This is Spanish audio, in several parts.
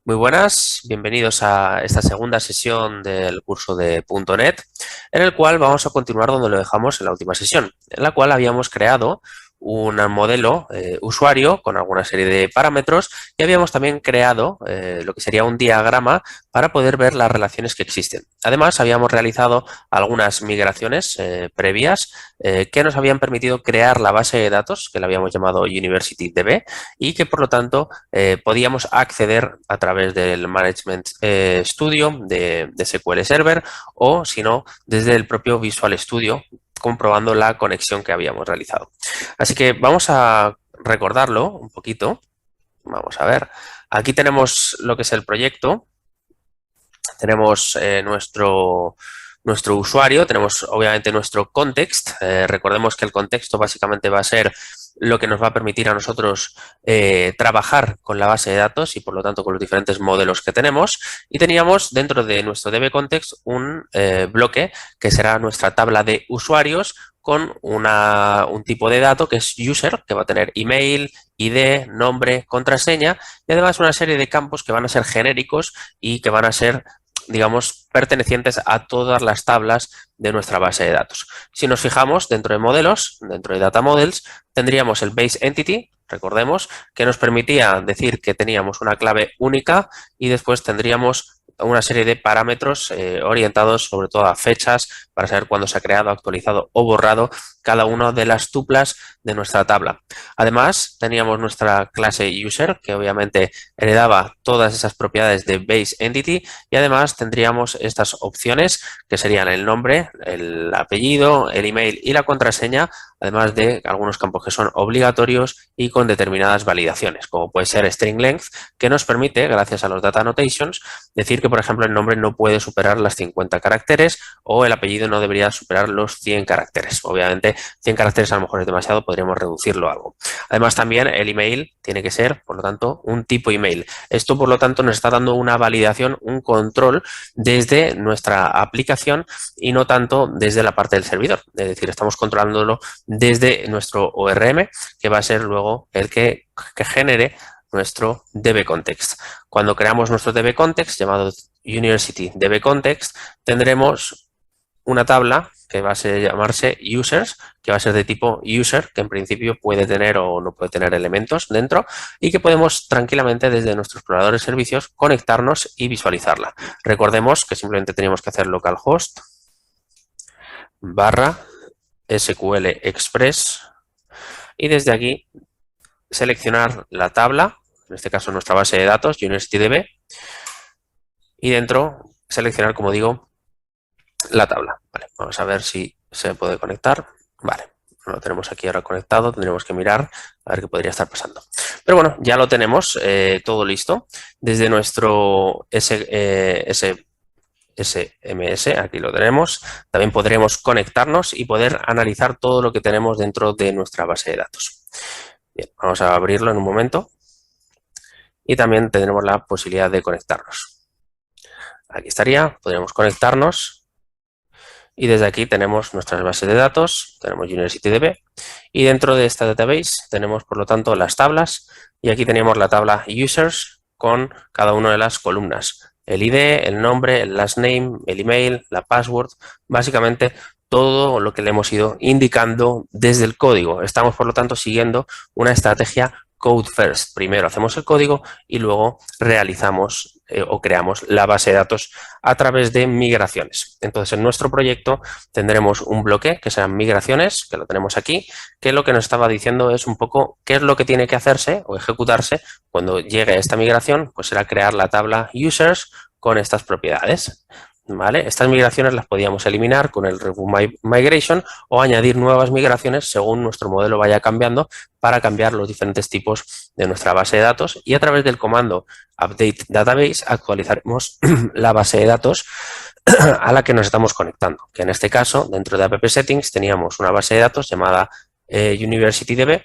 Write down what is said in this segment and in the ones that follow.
Muy buenas, bienvenidos a esta segunda sesión del curso de .NET, en el cual vamos a continuar donde lo dejamos en la última sesión, en la cual habíamos creado un modelo usuario con alguna serie de parámetros y habíamos también creado lo que sería un diagrama para poder ver las relaciones que existen. Además, habíamos realizado algunas migraciones previas que nos habían permitido crear la base de datos, que la habíamos llamado UniversityDB, y que por lo tanto podíamos acceder a través del Management Studio de SQL Server o, si no, desde el propio Visual Studio, comprobando la conexión que habíamos realizado. Así que vamos a recordarlo un poquito. Vamos a ver. Aquí tenemos lo que es el proyecto. Tenemos nuestro usuario, tenemos obviamente nuestro context. Recordemos que el contexto básicamente va a ser lo que nos va a permitir a nosotros trabajar con la base de datos y por lo tanto con los diferentes modelos que tenemos. Y teníamos dentro de nuestro DB-Context un bloque que será nuestra tabla de usuarios con un tipo de dato que es user, que va a tener email, ID, nombre, contraseña y además una serie de campos que van a ser genéricos y que van a ser, digamos, pertenecientes a todas las tablas de nuestra base de datos. Si nos fijamos dentro de modelos, dentro de Data Models, tendríamos el Base Entity, recordemos, que nos permitía decir que teníamos una clave única y después tendríamos una serie de parámetros orientados sobre todo a fechas para saber cuándo se ha creado, actualizado o borrado cada una de las tuplas de nuestra tabla. Además, teníamos nuestra clase user que obviamente heredaba todas esas propiedades de Base Entity y además tendríamos estas opciones que serían el nombre, el apellido, el email y la contraseña, además de algunos campos que son obligatorios y con determinadas validaciones, como puede ser string length, que nos permite, gracias a los data annotations, decir que, por ejemplo, el nombre no puede superar las 50 caracteres o el apellido no debería superar los 100 caracteres. Obviamente, 100 caracteres a lo mejor es demasiado, podríamos reducirlo algo. Además, también el email tiene que ser, por lo tanto, un tipo email. Esto, por lo tanto, nos está dando una validación, un control desde nuestra aplicación y no tanto desde la parte del servidor. Es decir, estamos controlándolo desde nuestro ORM, que va a ser luego el que genere nuestro DB-Context. Cuando creamos nuestro DB-Context, llamado University DB-Context, tendremos una tabla que va a llamarse users, que va a ser de tipo user, que en principio puede tener o no puede tener elementos dentro y que podemos tranquilamente desde nuestro explorador de servicios conectarnos y visualizarla. Recordemos que simplemente tenemos que hacer localhost / SQL Express y desde aquí seleccionar la tabla, en este caso nuestra base de datos, UniversityDB, y dentro seleccionar, como digo, la tabla. Vale, vamos a ver si se puede conectar. Vale, lo tenemos aquí ahora conectado, tendremos que mirar a ver qué podría estar pasando. Pero bueno, ya lo tenemos todo listo. Desde nuestro SMS, aquí lo tenemos, también podremos conectarnos y poder analizar todo lo que tenemos dentro de nuestra base de datos. Bien, vamos a abrirlo en un momento y también tendremos la posibilidad de conectarnos. Aquí estaría, podríamos conectarnos y desde aquí tenemos nuestras bases de datos, tenemos UniversityDB y dentro de esta database tenemos por lo tanto las tablas y aquí tenemos la tabla users con cada una de las columnas. El ID, el nombre, el last name, el email, la password, básicamente todo lo que le hemos ido indicando desde el código. Estamos, por lo tanto, siguiendo una estrategia code first. Primero hacemos el código y luego realizamos o creamos la base de datos a través de migraciones. Entonces, en nuestro proyecto tendremos un bloque que serán migraciones, que lo tenemos aquí, que lo que nos estaba diciendo es un poco qué es lo que tiene que hacerse o ejecutarse cuando llegue esta migración, pues será crear la tabla users con estas propiedades. ¿Vale? Estas migraciones las podíamos eliminar con el Remove Migration o añadir nuevas migraciones según nuestro modelo vaya cambiando para cambiar los diferentes tipos de nuestra base de datos y a través del comando Update Database actualizaremos la base de datos a la que nos estamos conectando, que en este caso dentro de App Settings teníamos una base de datos llamada UniversityDB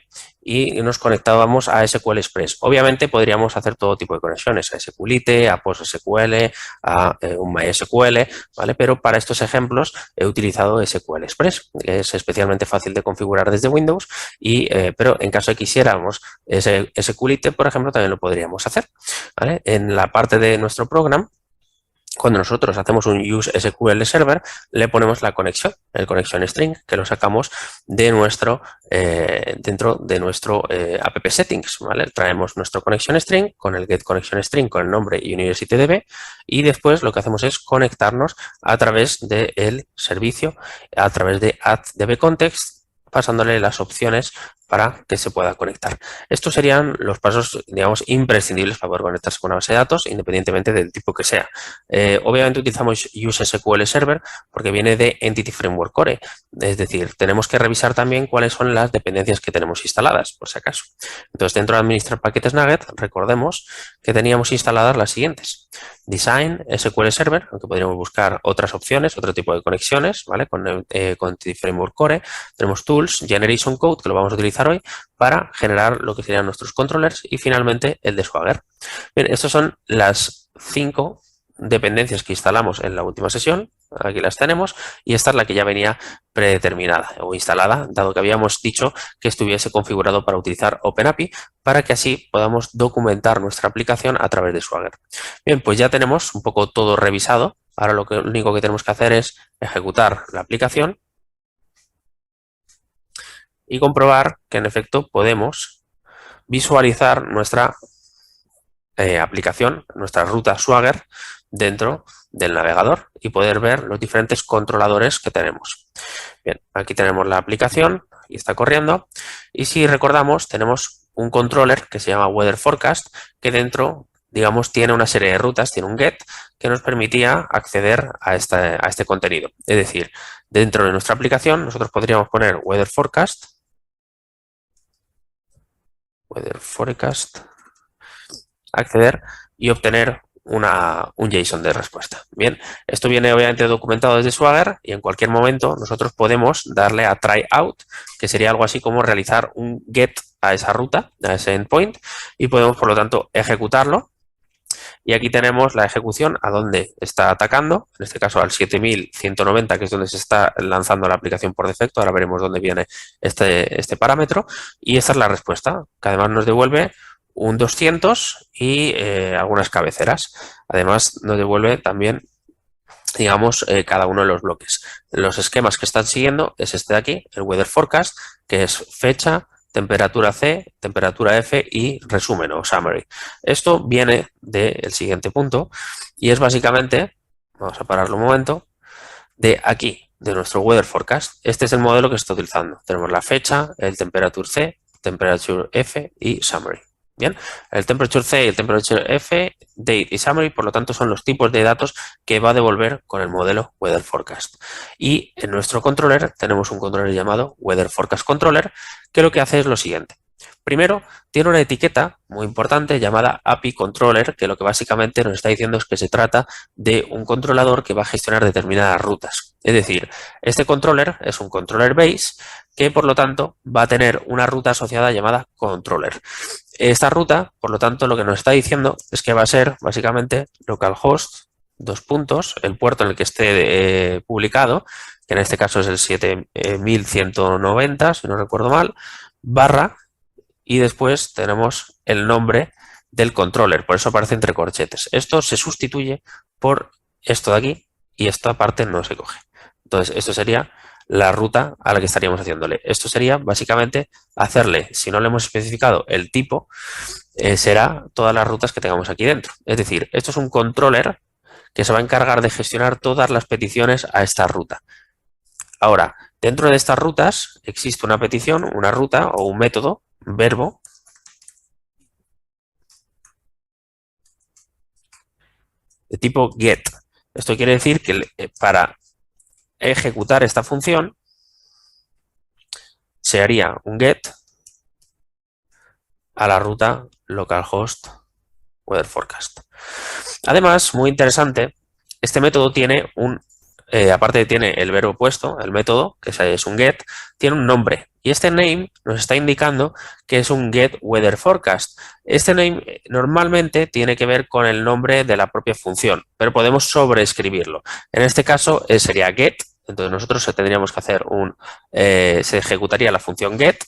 y nos conectábamos a SQL Express. Obviamente podríamos hacer todo tipo de conexiones, a SQLite, a PostgreSQL, a un MySQL, ¿vale? Pero para estos ejemplos he utilizado SQL Express, que es especialmente fácil de configurar desde Windows, pero en caso de que quisiéramos SQLite, por ejemplo, también lo podríamos hacer, ¿vale? En la parte de nuestro programa, cuando nosotros hacemos un use SQL Server, le ponemos la conexión, el connection string, que lo sacamos de dentro de nuestro app settings, ¿vale? Traemos nuestro connection string con el get connection string con el nombre UniversityDB y después lo que hacemos es conectarnos a través del servicio, a través de add-dbcontext, pasándole las opciones para que se pueda conectar. Estos serían los pasos, digamos, imprescindibles para poder conectarse con una base de datos, independientemente del tipo que sea. Obviamente utilizamos Use SQL Server porque viene de Entity Framework Core, es decir, tenemos que revisar también cuáles son las dependencias que tenemos instaladas, por si acaso. Entonces, dentro de administrar paquetes Nugget, recordemos que teníamos instaladas las siguientes. Design SQL Server, aunque podríamos buscar otras opciones, otro tipo de conexiones, ¿vale? Con Entity Framework Core. Tenemos Tools, Generation Code, que lo vamos a utilizar hoy para generar lo que serían nuestros controllers y finalmente el de Swagger. Bien, estas son las 5 dependencias que instalamos en la última sesión. Aquí las tenemos y esta es la que ya venía predeterminada o instalada, dado que habíamos dicho que estuviese configurado para utilizar OpenAPI para que así podamos documentar nuestra aplicación a través de Swagger. Bien, pues ya tenemos un poco todo revisado. Ahora lo único que tenemos que hacer es ejecutar la aplicación y comprobar que en efecto podemos visualizar nuestra aplicación, nuestra ruta Swagger dentro del navegador y poder ver los diferentes controladores que tenemos. Bien, aquí tenemos la aplicación y está corriendo y si recordamos tenemos un controller que se llama Weather Forecast que dentro, digamos, tiene una serie de rutas, tiene un get que nos permitía acceder a este contenido. Es decir, dentro de nuestra aplicación nosotros podríamos poner Weather Forecast, acceder y obtener un JSON de respuesta. Bien, esto viene obviamente documentado desde Swagger y en cualquier momento nosotros podemos darle a try out, que sería algo así como realizar un get a esa ruta, a ese endpoint, y podemos por lo tanto ejecutarlo. Y aquí tenemos la ejecución a donde está atacando, en este caso al 7190, que es donde se está lanzando la aplicación por defecto. Ahora veremos dónde viene este parámetro. Y esta es la respuesta, que además nos devuelve un 200 y algunas cabeceras. Además nos devuelve también, digamos, cada uno de los bloques. Los esquemas que están siguiendo es este de aquí, el Weather Forecast, que es fecha, temperatura C, temperatura F y resumen o summary. Esto viene del siguiente punto y es básicamente, vamos a pararlo un momento, de aquí, de nuestro Weather Forecast. Este es el modelo que se está utilizando. Tenemos la fecha, el temperature C, temperature F y summary. Bien, el temperature C y el temperature F, date y summary, por lo tanto, son los tipos de datos que va a devolver con el modelo Weather Forecast. Y en nuestro controller tenemos un controller llamado Weather Forecast Controller, que lo que hace es lo siguiente. Primero, tiene una etiqueta muy importante llamada API Controller, que lo que básicamente nos está diciendo es que se trata de un controlador que va a gestionar determinadas rutas. Es decir, este controller es un controller base que, por lo tanto, va a tener una ruta asociada llamada controller. Esta ruta, por lo tanto, lo que nos está diciendo es que va a ser básicamente localhost, el puerto en el que esté publicado, que en este caso es el 7190, si no recuerdo mal, barra, y después tenemos el nombre del controller, por eso aparece entre corchetes. Esto se sustituye por esto de aquí y esta parte no se coge. Entonces, esto sería la ruta a la que estaríamos haciéndole. Esto sería básicamente hacerle, si no le hemos especificado el tipo, será todas las rutas que tengamos aquí dentro. Es decir, esto es un controller que se va a encargar de gestionar todas las peticiones a esta ruta. Ahora, dentro de estas rutas existe una petición, una ruta o un método, verbo, de tipo get. Esto quiere decir que para ejecutar esta función se haría un get a la ruta localhost weather forecast. Además, muy interesante, este método tiene un aparte de tiene el verbo puesto, el método, que es un get, tiene un nombre. Y este name nos está indicando que es un get weather forecast. Este name normalmente tiene que ver con el nombre de la propia función, pero podemos sobreescribirlo. En este caso sería get, entonces nosotros tendríamos que hacer se ejecutaría la función get,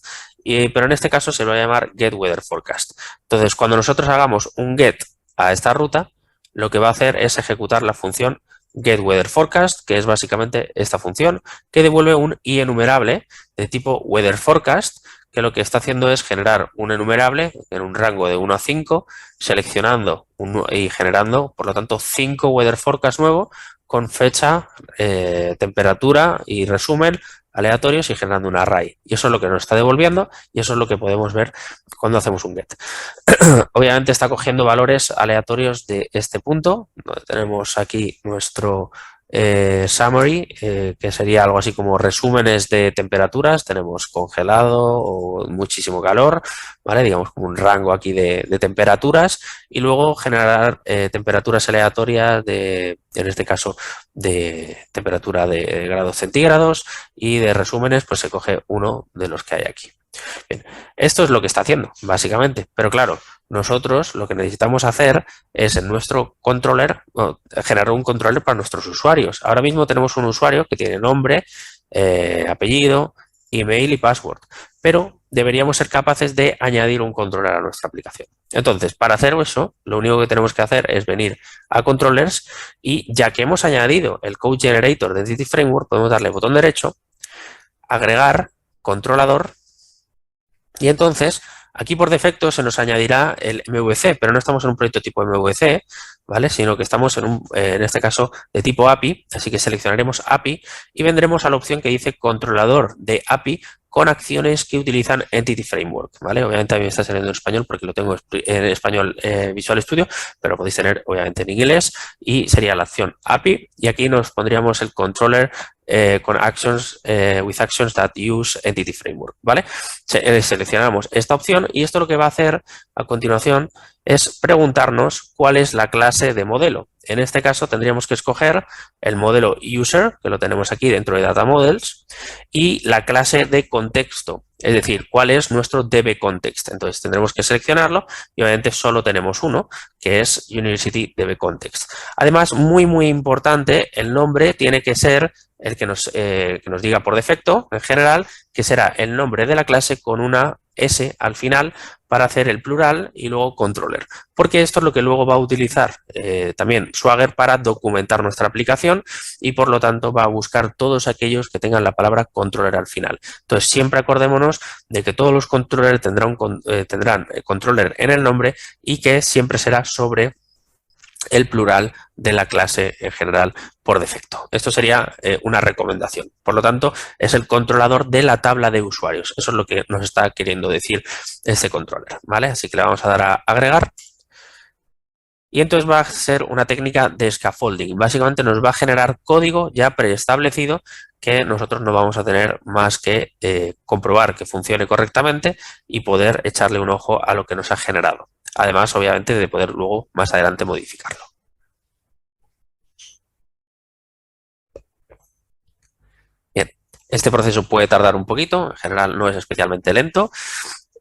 pero en este caso se va a llamar get weather forecast. Entonces, cuando nosotros hagamos un get a esta ruta, lo que va a hacer es ejecutar la función getWeatherForecast, que es básicamente esta función, que devuelve un enumerable de tipo weatherForecast, que lo que está haciendo es generar un enumerable en un rango de 1 a 5, seleccionando y generando, por lo tanto, 5 weatherForecast nuevos con fecha, temperatura y resumen aleatorios y generando un array. Y eso es lo que nos está devolviendo y eso es lo que podemos ver cuando hacemos un get. Obviamente está cogiendo valores aleatorios de este punto, donde tenemos aquí nuestro summary, que sería algo así como resúmenes de temperaturas. Tenemos congelado o muchísimo calor, ¿vale? Digamos como un rango aquí de temperaturas, y luego generar temperaturas aleatorias en este caso, de temperatura de grados centígrados, y de resúmenes pues se coge uno de los que hay aquí. Bien, esto es lo que está haciendo, básicamente. Pero claro, nosotros lo que necesitamos hacer es en nuestro controller, generar un controller para nuestros usuarios. Ahora mismo tenemos un usuario que tiene nombre, apellido, email y password, pero deberíamos ser capaces de añadir un controller a nuestra aplicación. Entonces, para hacer eso, lo único que tenemos que hacer es venir a controllers, y ya que hemos añadido el Code Generator de Entity Framework, podemos darle botón derecho, agregar, controlador. Y entonces, aquí por defecto se nos añadirá el MVC, pero no estamos en un proyecto tipo MVC, ¿vale? Sino que estamos en este caso de tipo API, así que seleccionaremos API y vendremos a la opción que dice controlador de API con acciones que utilizan Entity Framework, ¿vale? Obviamente a mí me está saliendo en español porque lo tengo en español Visual Studio, pero podéis tener obviamente en inglés, y sería la acción API, y aquí nos pondríamos el controller con actions, with actions that use Entity Framework, ¿vale? Seleccionamos esta opción y esto lo que va a hacer a continuación es preguntarnos cuál es la clase de modelo. En este caso tendríamos que escoger el modelo user, que lo tenemos aquí dentro de Data Models, y la clase de contexto, es decir, cuál es nuestro DBContext. Entonces tendremos que seleccionarlo y obviamente solo tenemos uno, que es University DBContext. Además, muy importante, el nombre tiene que ser el que nos diga por defecto, en general, que será el nombre de la clase con una S al final para hacer el plural y luego controller, porque esto es lo que luego va a utilizar también Swagger para documentar nuestra aplicación, y por lo tanto va a buscar todos aquellos que tengan la palabra controller al final. Entonces siempre acordémonos de que todos los controllers tendrán controller en el nombre, y que siempre será sobre el plural de la clase en general por defecto. Esto sería una recomendación. Por lo tanto, es el controlador de la tabla de usuarios. Eso es lo que nos está queriendo decir este controller, ¿vale? Así que le vamos a dar a agregar. Y entonces va a ser una técnica de scaffolding. Básicamente nos va a generar código ya preestablecido que nosotros no vamos a tener más que comprobar que funcione correctamente y poder echarle un ojo a lo que nos ha generado. Además, obviamente, de poder luego más adelante modificarlo. Bien, este proceso puede tardar un poquito, en general no es especialmente lento,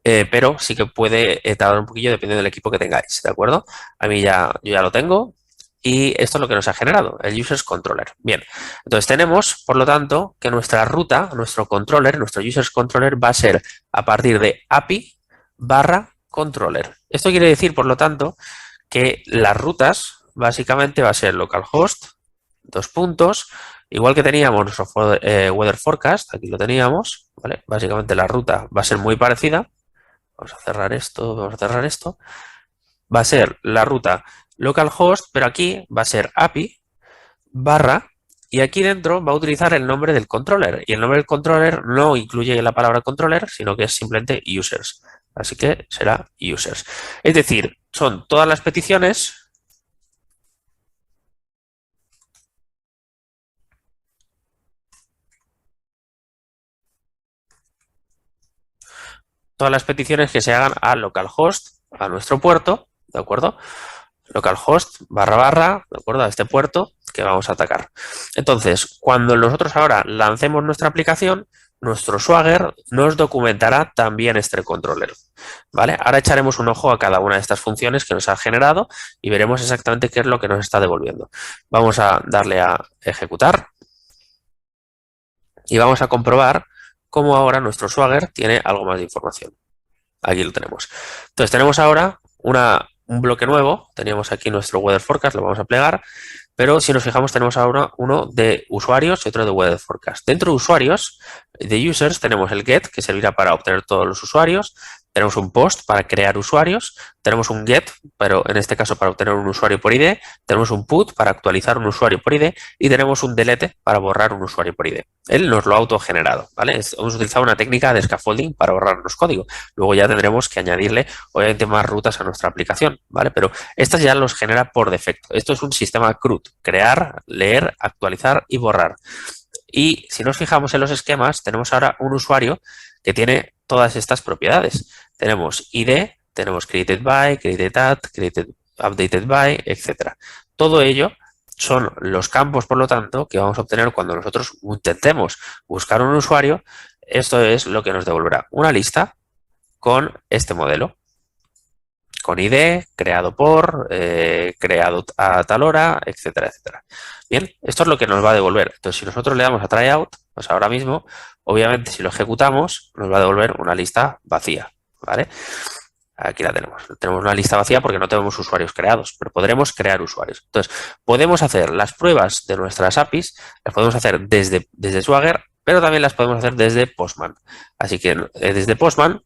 pero sí que puede tardar un poquillo dependiendo del equipo que tengáis, ¿de acuerdo? A mí yo ya lo tengo, y esto es lo que nos ha generado, el Users Controller. Bien, entonces tenemos, por lo tanto, que nuestra ruta, nuestro controller, nuestro Users Controller va a ser a partir de API /controller. Esto quiere decir, por lo tanto, que las rutas básicamente va a ser localhost, igual que teníamos nuestro weather forecast, aquí lo teníamos, ¿vale? Básicamente la ruta va a ser muy parecida. Vamos a cerrar esto, vamos a cerrar esto. Va a ser la ruta localhost, pero aquí va a ser API / y aquí dentro va a utilizar el nombre del controller, y el nombre del controller no incluye la palabra controller, sino que es simplemente users. Así que será users. Es decir, son todas las peticiones que se hagan a localhost, a nuestro puerto, ¿de acuerdo? Localhost //, ¿de acuerdo? A este puerto, que vamos a atacar. Entonces, cuando nosotros ahora lancemos nuestra aplicación, nuestro Swagger nos documentará también este controller, ¿vale? Ahora echaremos un ojo a cada una de estas funciones que nos ha generado y veremos exactamente qué es lo que nos está devolviendo. Vamos a darle a ejecutar y vamos a comprobar cómo ahora nuestro Swagger tiene algo más de información. Aquí lo tenemos. Entonces tenemos ahora un bloque nuevo. Teníamos aquí nuestro Weather Forecast, lo vamos a plegar. Pero si nos fijamos tenemos ahora uno de usuarios y otro de Weather Forecast. Dentro de usuarios, de users, tenemos el get, que servirá para obtener todos los usuarios. Tenemos un post para crear usuarios. Tenemos un get, pero en este caso para obtener un usuario por ID. Tenemos un put para actualizar un usuario por ID. Y tenemos un delete para borrar un usuario por ID. Él nos lo ha autogenerado, ¿vale? Hemos utilizado una técnica de scaffolding para borrarnos código. Luego ya tendremos que añadirle, obviamente, más rutas a nuestra aplicación, ¿vale? Pero estas ya los genera por defecto. Esto es un sistema CRUD: crear, leer, actualizar y borrar. Y si nos fijamos en los esquemas, tenemos ahora un usuario que tiene todas estas propiedades. Tenemos ID, tenemos created by, created at, created, updated by, etc. Todo ello son los campos, por lo tanto, que vamos a obtener cuando nosotros intentemos buscar un usuario. Esto es lo que nos devolverá una lista con este modelo, con ID, creado por, creado a tal hora, etcétera, etcétera. Bien, esto es lo que nos va a devolver. Entonces, si nosotros le damos a tryout, pues ahora mismo, obviamente, si lo ejecutamos, nos va a devolver una lista vacía, ¿vale? Aquí la tenemos. Tenemos una lista vacía porque no tenemos usuarios creados, pero podremos crear usuarios. Entonces, podemos hacer las pruebas de nuestras APIs, las podemos hacer desde Swagger, pero también las podemos hacer desde Postman. Así que desde Postman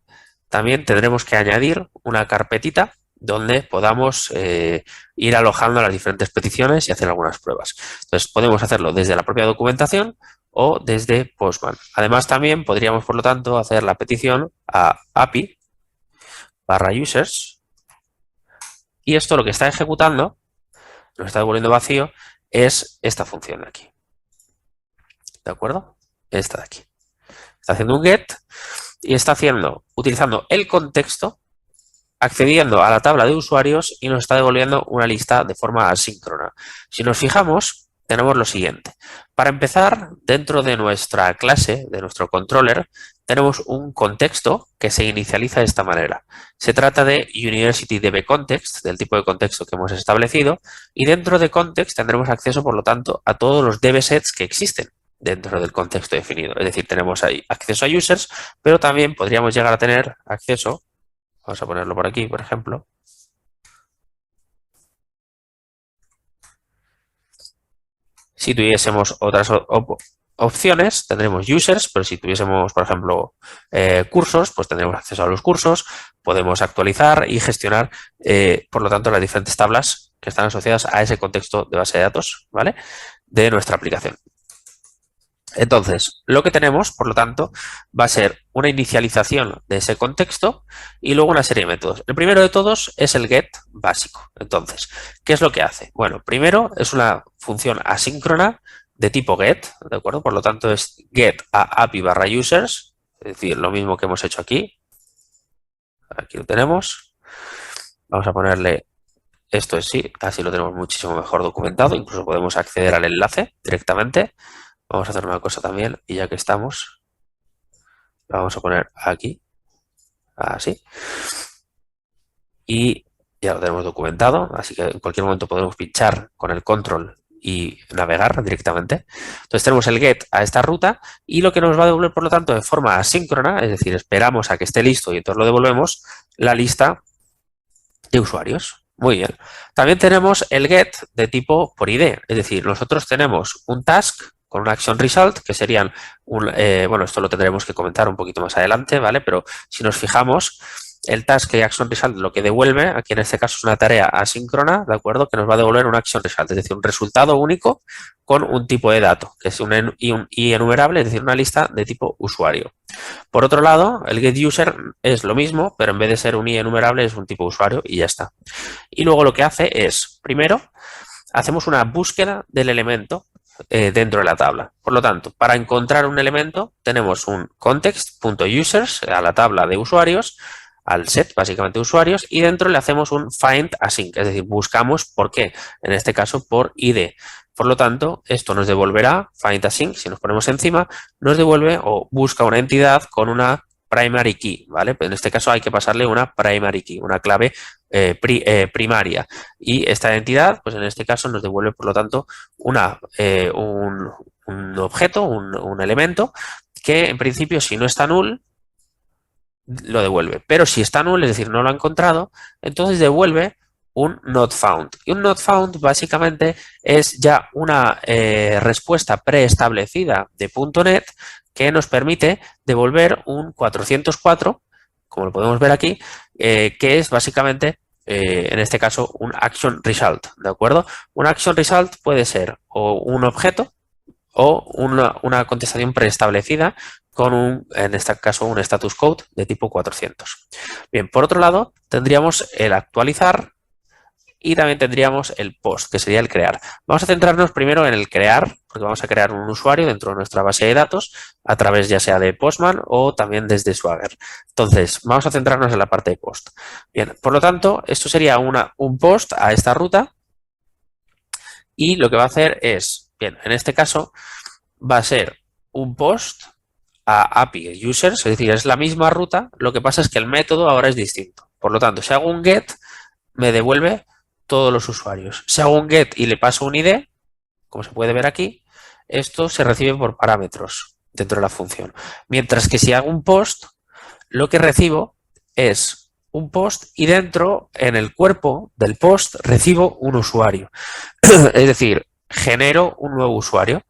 también tendremos que añadir una carpetita donde podamos ir alojando las diferentes peticiones y hacer algunas pruebas. Entonces, podemos hacerlo desde la propia documentación o desde Postman. Además, también podríamos, por lo tanto, hacer la petición a API /users, y esto lo que está ejecutando, nos está devolviendo vacío, es esta función de aquí. ¿De acuerdo? Esta de aquí. Está haciendo un get y está utilizando el contexto, accediendo a la tabla de usuarios y nos está devolviendo una lista de forma asíncrona. Si nos fijamos, tenemos lo siguiente. Para empezar, dentro de nuestra clase, de nuestro controller, tenemos un contexto que se inicializa de esta manera. Se trata de UniversityDBContext, del tipo de contexto que hemos establecido, y dentro de context tendremos acceso, por lo tanto, a todos los DBSets que existen dentro del contexto definido. Es decir, tenemos ahí acceso a users, pero también podríamos llegar a tener acceso, vamos a ponerlo por aquí, por ejemplo, si tuviésemos otras opciones, tendremos users, pero si tuviésemos, por ejemplo, cursos, pues tendremos acceso a los cursos, podemos actualizar y gestionar, por lo tanto, las diferentes tablas que están asociadas a ese contexto de base de datos, ¿vale?, de nuestra aplicación. Entonces, lo que tenemos, por lo tanto, va a ser una inicialización de ese contexto y luego una serie de métodos. El primero de todos es el get básico. Entonces, ¿qué es lo que hace? Bueno, primero es una función asíncrona de tipo get, ¿de acuerdo? Por lo tanto, es get a API /users, es decir, lo mismo que hemos hecho aquí. Aquí lo tenemos. Vamos a ponerle esto en sí, así lo tenemos muchísimo mejor documentado. Incluso podemos acceder al enlace directamente. Vamos a hacer una cosa también, y ya que estamos, lo vamos a poner aquí, así. Y ya lo tenemos documentado, así que en cualquier momento podemos pinchar con el control y navegar directamente. Entonces tenemos el get a esta ruta y lo que nos va a devolver, por lo tanto, de forma asíncrona, es decir, esperamos a que esté listo y entonces lo devolvemos, la lista de usuarios. Muy bien. También tenemos el get de tipo por ID, es decir, nosotros tenemos un task con una action result, que serían bueno, esto lo tendremos que comentar un poquito más adelante, ¿vale? Pero si nos fijamos, el task y action result lo que devuelve, aquí en este caso es una tarea asíncrona, ¿de acuerdo?, que nos va a devolver un action result, es decir, un resultado único con un tipo de dato, que es un i enumerable, es decir, una lista de tipo usuario. Por otro lado, el getUser es lo mismo, pero en vez de ser un i enumerable es un tipo usuario y ya está. Y luego lo que hace es, primero, hacemos una búsqueda del elemento dentro de la tabla. Por lo tanto, para encontrar un elemento tenemos un context.users a la tabla de usuarios, al set, básicamente usuarios, y dentro le hacemos un find async, es decir, buscamos por qué, en este caso por ID. Por lo tanto, esto nos devolverá find async, si nos ponemos encima, nos devuelve o busca una entidad con una primary key, ¿vale? En este caso hay que pasarle una primary key, una clave primaria. Y esta entidad, pues en este caso nos devuelve, por lo tanto, un objeto, un elemento, que en principio, si no está null, lo devuelve. Pero si está null, es decir, no lo ha encontrado, entonces devuelve un not found. Y un not found básicamente es ya una respuesta preestablecida de .NET que nos permite devolver un 404, como lo podemos ver aquí, que es básicamente, en este caso, un action result, ¿de acuerdo? Un action result puede ser o un objeto o una contestación preestablecida con en este caso, un status code de tipo 400. Bien, por otro lado, tendríamos el actualizar y también tendríamos el post, que sería el crear. Vamos a centrarnos primero en el crear, porque vamos a crear un usuario dentro de nuestra base de datos a través ya sea de Postman o también desde Swagger. Entonces, vamos a centrarnos en la parte de post. Bien, por lo tanto, esto sería un post a esta ruta y lo que va a hacer es, bien, en este caso va a ser un post a API users, es decir, es la misma ruta, lo que pasa es que el método ahora es distinto. Por lo tanto, si hago un get, me devuelve todos los usuarios. Si hago un get y le paso un ID, como se puede ver aquí, esto se recibe por parámetros dentro de la función. Mientras que si hago un post, lo que recibo es un post y dentro, en el cuerpo del post, recibo un usuario. Es decir, genero un nuevo usuario.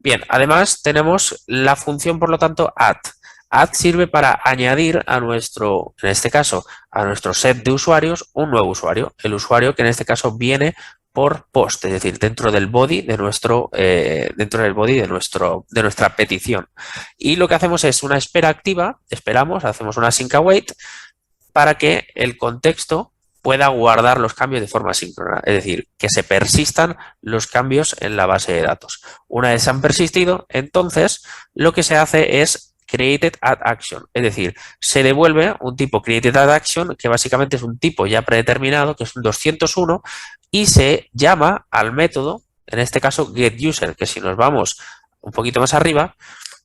Bien, además tenemos la función, por lo tanto, add. Add sirve para añadir a nuestro, en este caso, a nuestro set de usuarios, un nuevo usuario. El usuario que en este caso viene por post, es decir, dentro del body de nuestra petición. Y lo que hacemos es una espera activa, esperamos, hacemos una sync await para que el contexto pueda guardar los cambios de forma síncrona, es decir, que se persistan los cambios en la base de datos. Una vez se han persistido, entonces lo que se hace es created add action, es decir, se devuelve un tipo created add action que básicamente es un tipo ya predeterminado, que es un 201, y se llama al método, en este caso getUser, que si nos vamos un poquito más arriba,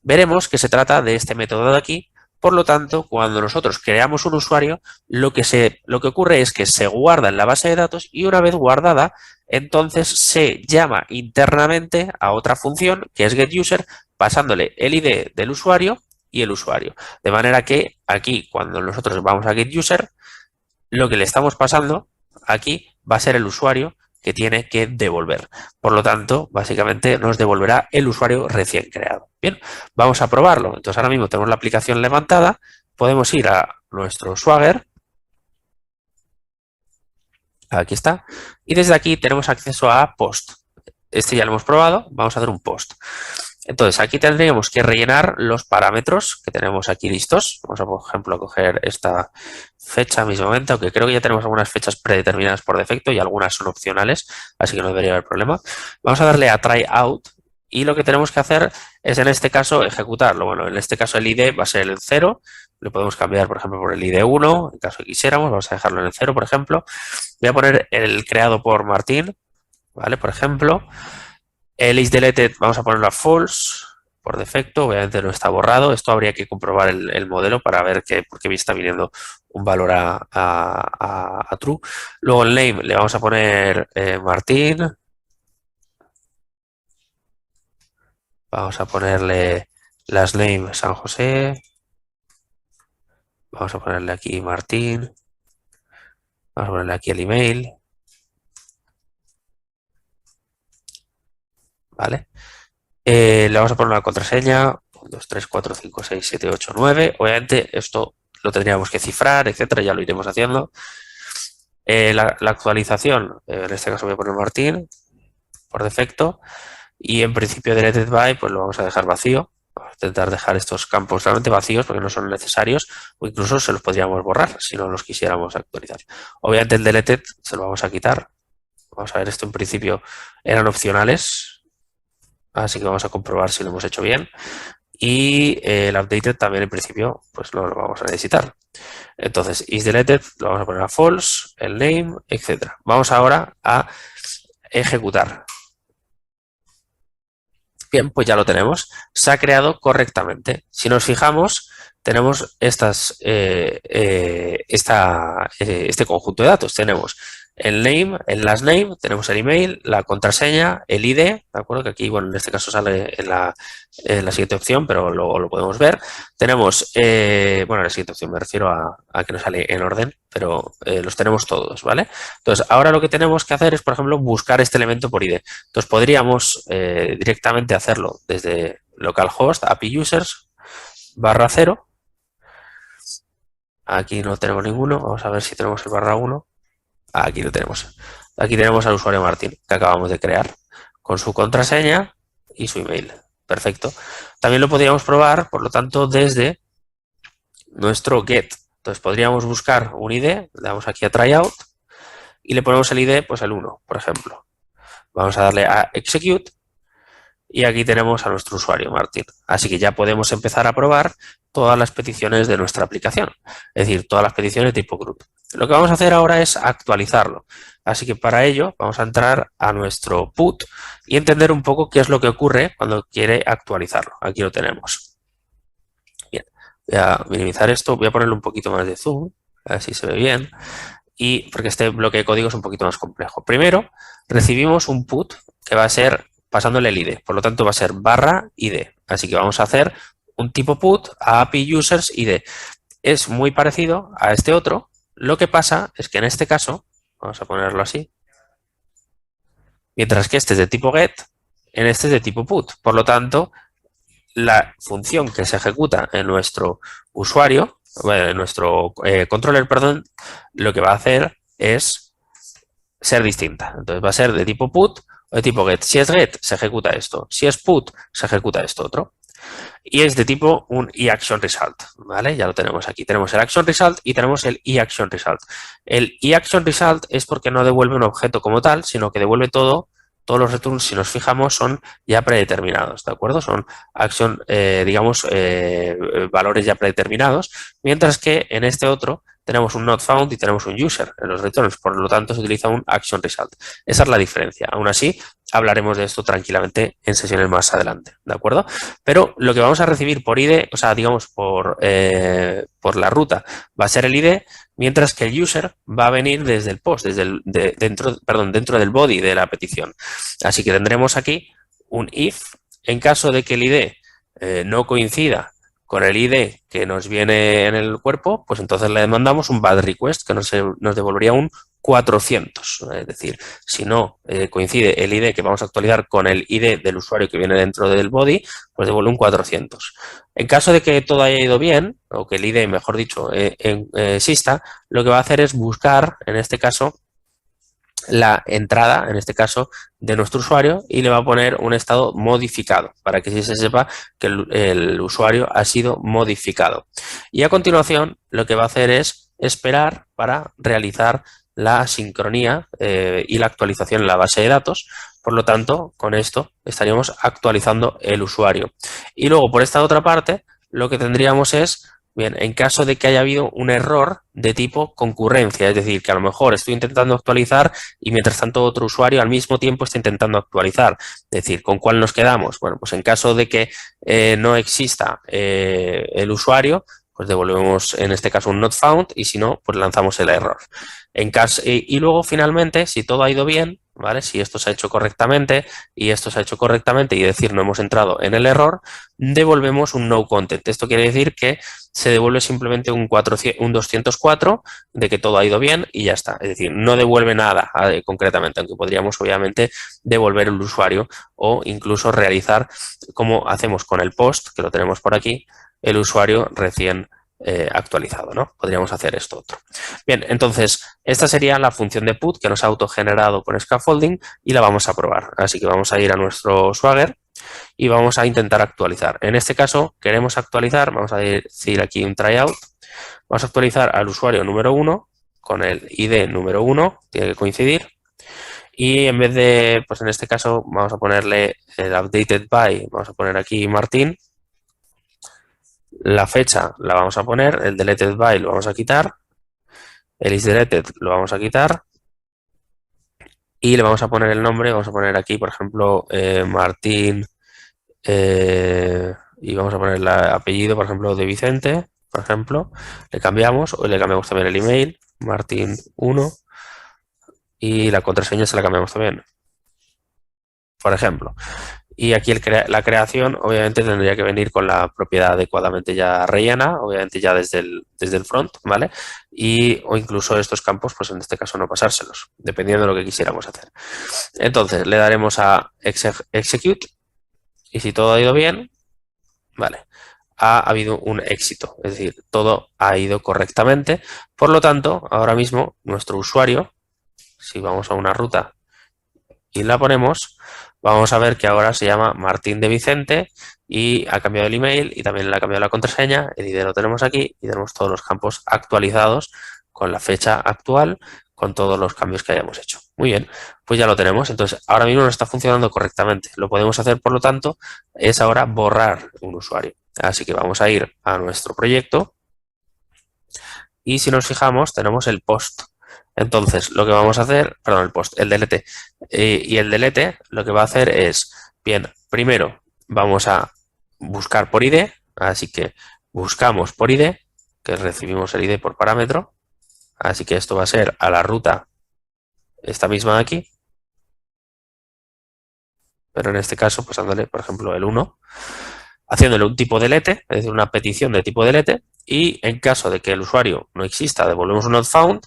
veremos que se trata de este método de aquí. Por lo tanto, cuando nosotros creamos un usuario, lo que ocurre es que se guarda en la base de datos y una vez guardada, entonces se llama internamente a otra función que es getUser, pasándole el ID del usuario y el usuario. De manera que aquí, cuando nosotros vamos a getUser, lo que le estamos pasando aquí va a ser el usuario que tiene que devolver. Por lo tanto, básicamente nos devolverá el usuario recién creado. Bien, vamos a probarlo. Entonces ahora mismo tenemos la aplicación levantada, podemos ir a nuestro Swagger, aquí está, y desde aquí tenemos acceso a post. Este ya lo hemos probado, vamos a hacer un post. Entonces aquí tendríamos que rellenar los parámetros que tenemos aquí listos. Vamos a, por ejemplo, a coger esta fecha mismamente, aunque creo que ya tenemos algunas fechas predeterminadas por defecto y algunas son opcionales, así que no debería haber problema. Vamos a darle a try out y lo que tenemos que hacer es en este caso ejecutarlo. Bueno, en este caso el ID va a ser el 0, lo podemos cambiar por ejemplo por el ID 1, en caso que quisiéramos, vamos a dejarlo en el 0 por ejemplo. Voy a poner el creado por Martín, ¿vale? Por ejemplo. El isDeleted vamos a ponerlo a false por defecto, obviamente no está borrado. Esto habría que comprobar el modelo para ver por qué me está viniendo un valor a true. Luego el name le vamos a poner Martín. Vamos a ponerle last name San José. Vamos a ponerle aquí Martín. Vamos a ponerle aquí el email. ¿Vale? Le vamos a poner una contraseña, 1, 2, 3, 4, 5, 6, 7, 8, 9. Obviamente esto lo tendríamos que cifrar, etcétera, ya lo iremos haciendo. La actualización, en este caso voy a poner Martín, por defecto, y en principio deleted by, pues lo vamos a dejar vacío. Vamos a intentar dejar estos campos realmente vacíos porque no son necesarios o incluso se los podríamos borrar si no los quisiéramos actualizar. Obviamente el deleted se lo vamos a quitar. Vamos a ver, esto en principio eran opcionales. Así que vamos a comprobar si lo hemos hecho bien. y el updated también en principio pues no lo vamos a necesitar. Entonces, isDeleted lo vamos a poner a false, el name, etcétera. Vamos ahora a ejecutar. Bien, pues ya lo tenemos. Se ha creado correctamente. Si nos fijamos, tenemos este conjunto de datos. Tenemos el name, el last name, tenemos el email, la contraseña, el ID, ¿de acuerdo? Que aquí, bueno, en este caso sale en la siguiente opción, pero luego lo podemos ver. Tenemos, bueno, en la siguiente opción me refiero a que no sale en orden, pero los tenemos todos, ¿vale? Entonces, ahora lo que tenemos que hacer es, por ejemplo, buscar este elemento por ID. Entonces, podríamos directamente hacerlo desde localhost, API users, /0. Aquí no tenemos ninguno. Vamos a ver si tenemos el /1. Aquí lo tenemos. Aquí tenemos al usuario Martín, que acabamos de crear, con su contraseña y su email. Perfecto. También lo podríamos probar, por lo tanto, desde nuestro get. Entonces, podríamos buscar un ID, le damos aquí a tryout y le ponemos el ID, pues el 1, por ejemplo. Vamos a darle a execute y aquí tenemos a nuestro usuario, Martín. Así que ya podemos empezar a probar todas las peticiones de nuestra aplicación, es decir, todas las peticiones de tipo group. Lo que vamos a hacer ahora es actualizarlo. Así que para ello vamos a entrar a nuestro put y entender un poco qué es lo que ocurre cuando quiere actualizarlo. Aquí lo tenemos. Bien, voy a minimizar esto, voy a ponerle un poquito más de zoom, a ver si se ve bien. Y porque este bloque de código es un poquito más complejo. Primero, recibimos un put que va a ser pasándole el ID, por lo tanto va a ser /ID. Así que vamos a hacer un tipo put a API users ID. Es muy parecido a este otro. Lo que pasa es que en este caso, vamos a ponerlo así, mientras que este es de tipo get, en este es de tipo put. Por lo tanto, la función que se ejecuta en nuestro usuario, bueno, en nuestro controller, perdón, lo que va a hacer es ser distinta. Entonces va a ser de tipo put o de tipo get. Si es get, se ejecuta esto. Si es put, se ejecuta esto otro. Y es de tipo un eActionResult, ¿vale? Ya lo tenemos aquí. Tenemos el actionResult y tenemos el eActionResult. El eActionResult es porque no devuelve un objeto como tal, sino que devuelve todo. Todos los returns, si nos fijamos, son ya predeterminados, ¿de acuerdo? Son digamos, valores ya predeterminados, mientras que en este otro tenemos un not found y tenemos un user en los returns, por lo tanto se utiliza un action result. Esa es la diferencia. Aún así, hablaremos de esto tranquilamente en sesiones más adelante, ¿de acuerdo? Pero lo que vamos a recibir por ID, o sea, digamos, por la ruta, va a ser el ID, mientras que el user va a venir desde el post, dentro del body de la petición. Así que tendremos aquí un if. En caso de que el ID no coincida con el ID que nos viene en el cuerpo, pues entonces le mandamos un bad request que nos devolvería un 400. Es decir, si no coincide el ID que vamos a actualizar con el ID del usuario que viene dentro del body, pues devuelve un 400. En caso de que todo haya ido bien, o que el ID, mejor dicho, exista, lo que va a hacer es buscar, en este caso, la entrada, en este caso, de nuestro usuario y le va a poner un estado modificado para que sí se sepa que el usuario ha sido modificado. Y a continuación lo que va a hacer es esperar para realizar la sincronía y la actualización en la base de datos. Por lo tanto, con esto estaríamos actualizando el usuario. Y luego, por esta otra parte, lo que tendríamos es, bien, en caso de que haya habido un error de tipo concurrencia, es decir, que a lo mejor estoy intentando actualizar y mientras tanto otro usuario al mismo tiempo está intentando actualizar. Es decir, ¿con cuál nos quedamos? Bueno, pues en caso de que no exista el usuario, pues devolvemos en este caso un not found y si no, pues lanzamos el error. Y luego finalmente, si todo ha ido bien, ¿vale? Si esto se ha hecho correctamente y esto se ha hecho correctamente y decir no hemos entrado en el error, devolvemos un no content. Esto quiere decir que se devuelve simplemente un 204 de que todo ha ido bien y ya está. Es decir, no devuelve nada concretamente, aunque podríamos obviamente devolver el usuario o incluso realizar, como hacemos con el post, que lo tenemos por aquí, el usuario recién actualizado, ¿no? Podríamos hacer esto otro. Bien, entonces, esta sería la función de put que nos ha autogenerado con scaffolding y la vamos a probar. Así que vamos a ir a nuestro Swagger y vamos a intentar actualizar. En este caso, queremos actualizar, vamos a decir aquí un tryout, vamos a actualizar al usuario número 1 con el ID número 1, tiene que coincidir. Y en vez de, pues en este caso, vamos a ponerle el updated by, vamos a poner aquí Martín. La fecha la vamos a poner, el deleted by lo vamos a quitar, el isDeleted lo vamos a quitar y le vamos a poner el nombre, vamos a poner aquí, por ejemplo, Martín, y vamos a poner el apellido, por ejemplo, de Vicente, por ejemplo, le cambiamos, o le cambiamos también el email, Martín1, y la contraseña se la cambiamos también, por ejemplo. Y aquí la creación obviamente tendría que venir con la propiedad adecuadamente ya rellena, obviamente ya desde el front, ¿vale? O incluso estos campos, pues en este caso no pasárselos, dependiendo de lo que quisiéramos hacer. Entonces le daremos a execute y si todo ha ido bien, vale, ha habido un éxito, es decir, todo ha ido correctamente. Por lo tanto, ahora mismo nuestro usuario, si vamos a una ruta y la ponemos, vamos a ver que ahora se llama Martín de Vicente y ha cambiado el email y también le ha cambiado la contraseña, el ID lo tenemos aquí y tenemos todos los campos actualizados con la fecha actual, con todos los cambios que hayamos hecho. Muy bien, pues ya lo tenemos. Entonces, ahora mismo no está funcionando correctamente. Lo podemos hacer, por lo tanto, es ahora borrar un usuario. Así que vamos a ir a nuestro proyecto y si nos fijamos tenemos el post. Entonces, lo que vamos a hacer, perdón, el post, el delete. Y el delete lo que va a hacer es, bien, primero vamos a buscar por ID, así que buscamos por ID, que recibimos el ID por parámetro, así que esto va a ser a la ruta, esta misma de aquí, pero en este caso, pues dándole, por ejemplo, el 1, haciéndole un tipo delete, es decir, una petición de tipo delete, y en caso de que el usuario no exista, devolvemos un not found.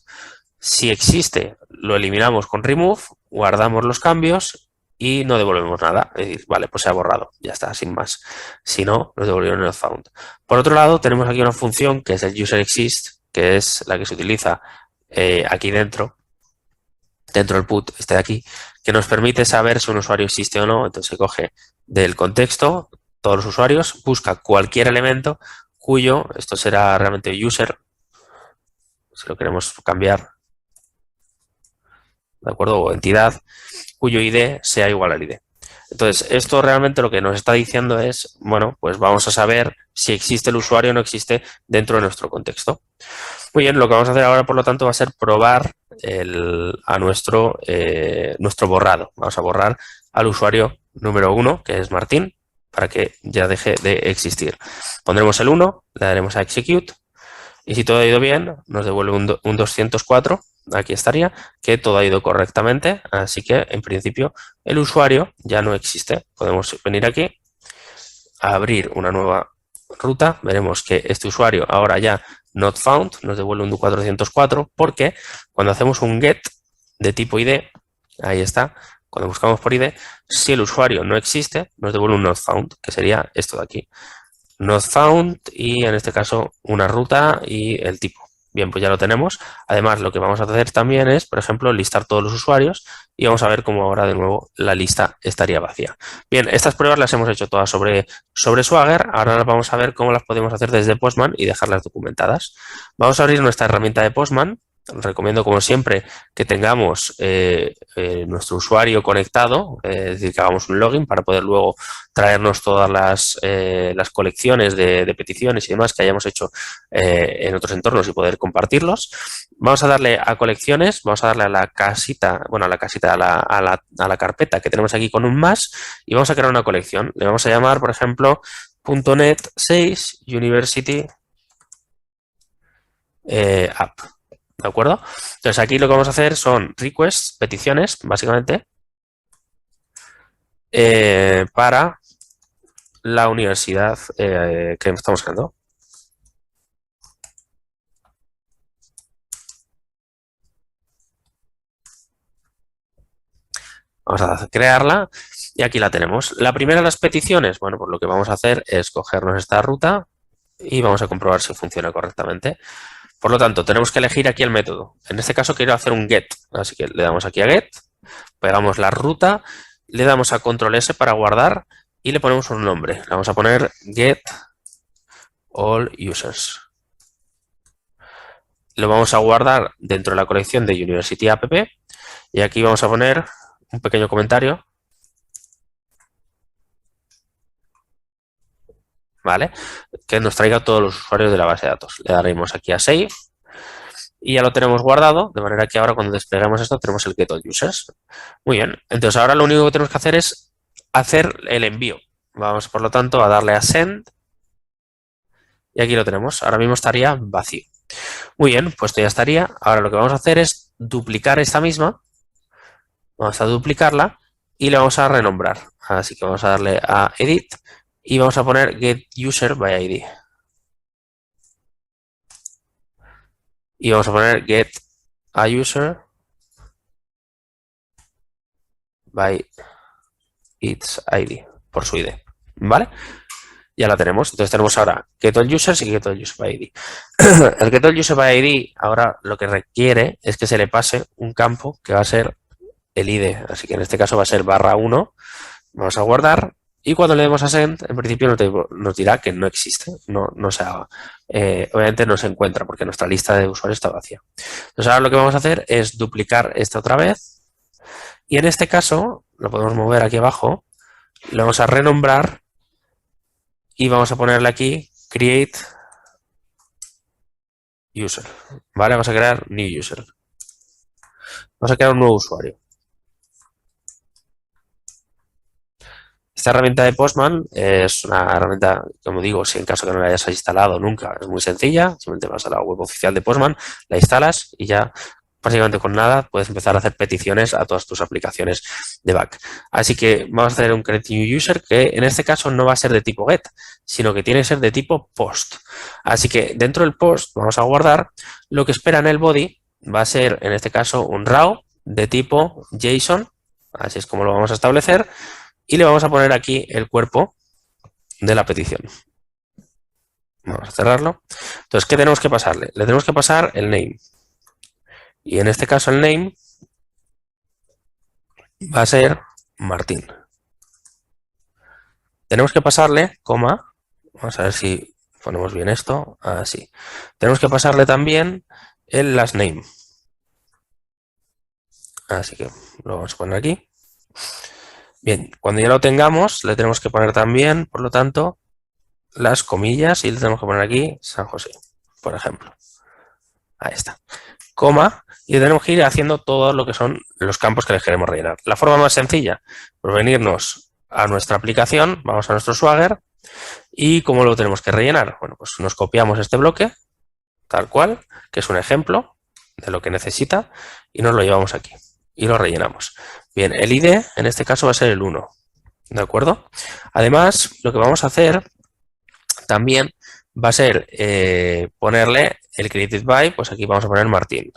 Si existe, lo eliminamos con remove, guardamos los cambios y no devolvemos nada. Es decir, vale, pues se ha borrado, ya está, sin más. Si no, nos devolvieron not found. Por otro lado, tenemos aquí una función que es el userExist, que es la que se utiliza aquí dentro del put, este de aquí, que nos permite saber si un usuario existe o no. Entonces se coge del contexto todos los usuarios, busca cualquier elemento cuyo, esto será realmente user, si lo queremos cambiar, ¿de acuerdo? O entidad, cuyo ID sea igual al ID. Entonces, esto realmente lo que nos está diciendo es, bueno, pues vamos a saber si existe el usuario o no existe dentro de nuestro contexto. Muy bien, lo que vamos a hacer ahora, por lo tanto, va a ser probar a nuestro borrado. Vamos a borrar al usuario número 1, que es Martín, para que ya deje de existir. Pondremos el 1, le daremos a execute y si todo ha ido bien, nos devuelve un 204, aquí estaría, que todo ha ido correctamente, así que en principio el usuario ya no existe. Podemos venir aquí, a abrir una nueva ruta, veremos que este usuario ahora ya not found, nos devuelve un 404, porque cuando hacemos un get de tipo ID, ahí está, cuando buscamos por ID, si el usuario no existe, nos devuelve un not found, que sería esto de aquí. Not found y en este caso una ruta y el tipo. Bien, pues ya lo tenemos. Además, lo que vamos a hacer también es, por ejemplo, listar todos los usuarios y vamos a ver cómo ahora de nuevo la lista estaría vacía. Bien, estas pruebas las hemos hecho todas sobre Swagger. Ahora vamos a ver cómo las podemos hacer desde Postman y dejarlas documentadas. Vamos a abrir nuestra herramienta de Postman. Os recomiendo, como siempre, que tengamos nuestro usuario conectado, es decir, que hagamos un login para poder luego traernos todas las colecciones de peticiones y demás que hayamos hecho en otros entornos y poder compartirlos. Vamos a darle a colecciones, vamos a darle a la casita, bueno, a la carpeta que tenemos aquí con un más y vamos a crear una colección. Le vamos a llamar, por ejemplo, .NET 6 University App. ¿De acuerdo? Entonces aquí lo que vamos a hacer son requests, peticiones, básicamente, para la universidad que estamos creando. Vamos a crearla y aquí la tenemos. La primera de las peticiones, bueno, pues lo que vamos a hacer es cogernos esta ruta y vamos a comprobar si funciona correctamente. Por lo tanto, tenemos que elegir aquí el método. En este caso quiero hacer un get, así que le damos aquí a get, pegamos la ruta, le damos a control S para guardar y le ponemos un nombre. Le vamos a poner get all users. Lo vamos a guardar dentro de la colección de University App y aquí vamos a poner un pequeño comentario. ¿vale? Que nos traiga todos los usuarios de la base de datos. Le daremos aquí a Save y ya lo tenemos guardado, de manera que ahora cuando despleguemos esto tenemos el getAllUsers. Muy bien, entonces ahora lo único que tenemos que hacer es hacer el envío. Vamos, por lo tanto, a darle a Send y aquí lo tenemos. Ahora mismo estaría vacío. Muy bien, pues esto ya estaría. Ahora lo que vamos a hacer es duplicar esta misma. Vamos a duplicarla y le vamos a renombrar. Así que vamos a darle a Edit y vamos a poner getUserById. Y vamos a poner getAuser by its ID, por su ID, ¿vale? Ya la tenemos. Entonces tenemos ahora getAllUsers y getAllUserById. El getAllUserById ahora lo que requiere es que se le pase un campo que va a ser el ID. Así que en este caso va a ser /1. Vamos a guardar. Y cuando le demos a Send, en principio nos dirá que no existe, no se haga. Obviamente no se encuentra porque nuestra lista de usuarios está vacía. Entonces ahora lo que vamos a hacer es duplicar esta otra vez. Y en este caso, lo podemos mover aquí abajo, le vamos a renombrar y vamos a ponerle aquí Create User. ¿Vale? Vamos a crear New User. Vamos a crear un nuevo usuario. Esta herramienta de Postman es una herramienta, como digo, si en caso que no la hayas instalado nunca, es muy sencilla. Simplemente vas a la web oficial de Postman, la instalas y ya básicamente con nada puedes empezar a hacer peticiones a todas tus aplicaciones de back. Así que vamos a hacer un create new user que en este caso no va a ser de tipo get, sino que tiene que ser de tipo post. Así que dentro del post vamos a guardar lo que espera en el body, va a ser en este caso un raw de tipo JSON, así es como lo vamos a establecer. Y le vamos a poner aquí el cuerpo de la petición. Vamos a cerrarlo. Entonces, ¿qué tenemos que pasarle? Le tenemos que pasar el name. Y en este caso el name va a ser Martín. Tenemos que pasarle, coma, vamos a ver si ponemos bien esto, así. Tenemos que pasarle también el last name. Así que lo vamos a poner aquí. Bien, cuando ya lo tengamos, le tenemos que poner también, por lo tanto, las comillas y le tenemos que poner aquí San José, por ejemplo. Ahí está. Coma, y tenemos que ir haciendo todo lo que son los campos que les queremos rellenar. La forma más sencilla, pues venirnos a nuestra aplicación, vamos a nuestro Swagger, y ¿cómo lo tenemos que rellenar? Bueno, pues nos copiamos este bloque, tal cual, que es un ejemplo de lo que necesita, y nos lo llevamos aquí, y lo rellenamos. Bien, el ID en este caso va a ser el 1, ¿de acuerdo? Además, lo que vamos a hacer también va a ser ponerle el created by, pues aquí vamos a poner Martín.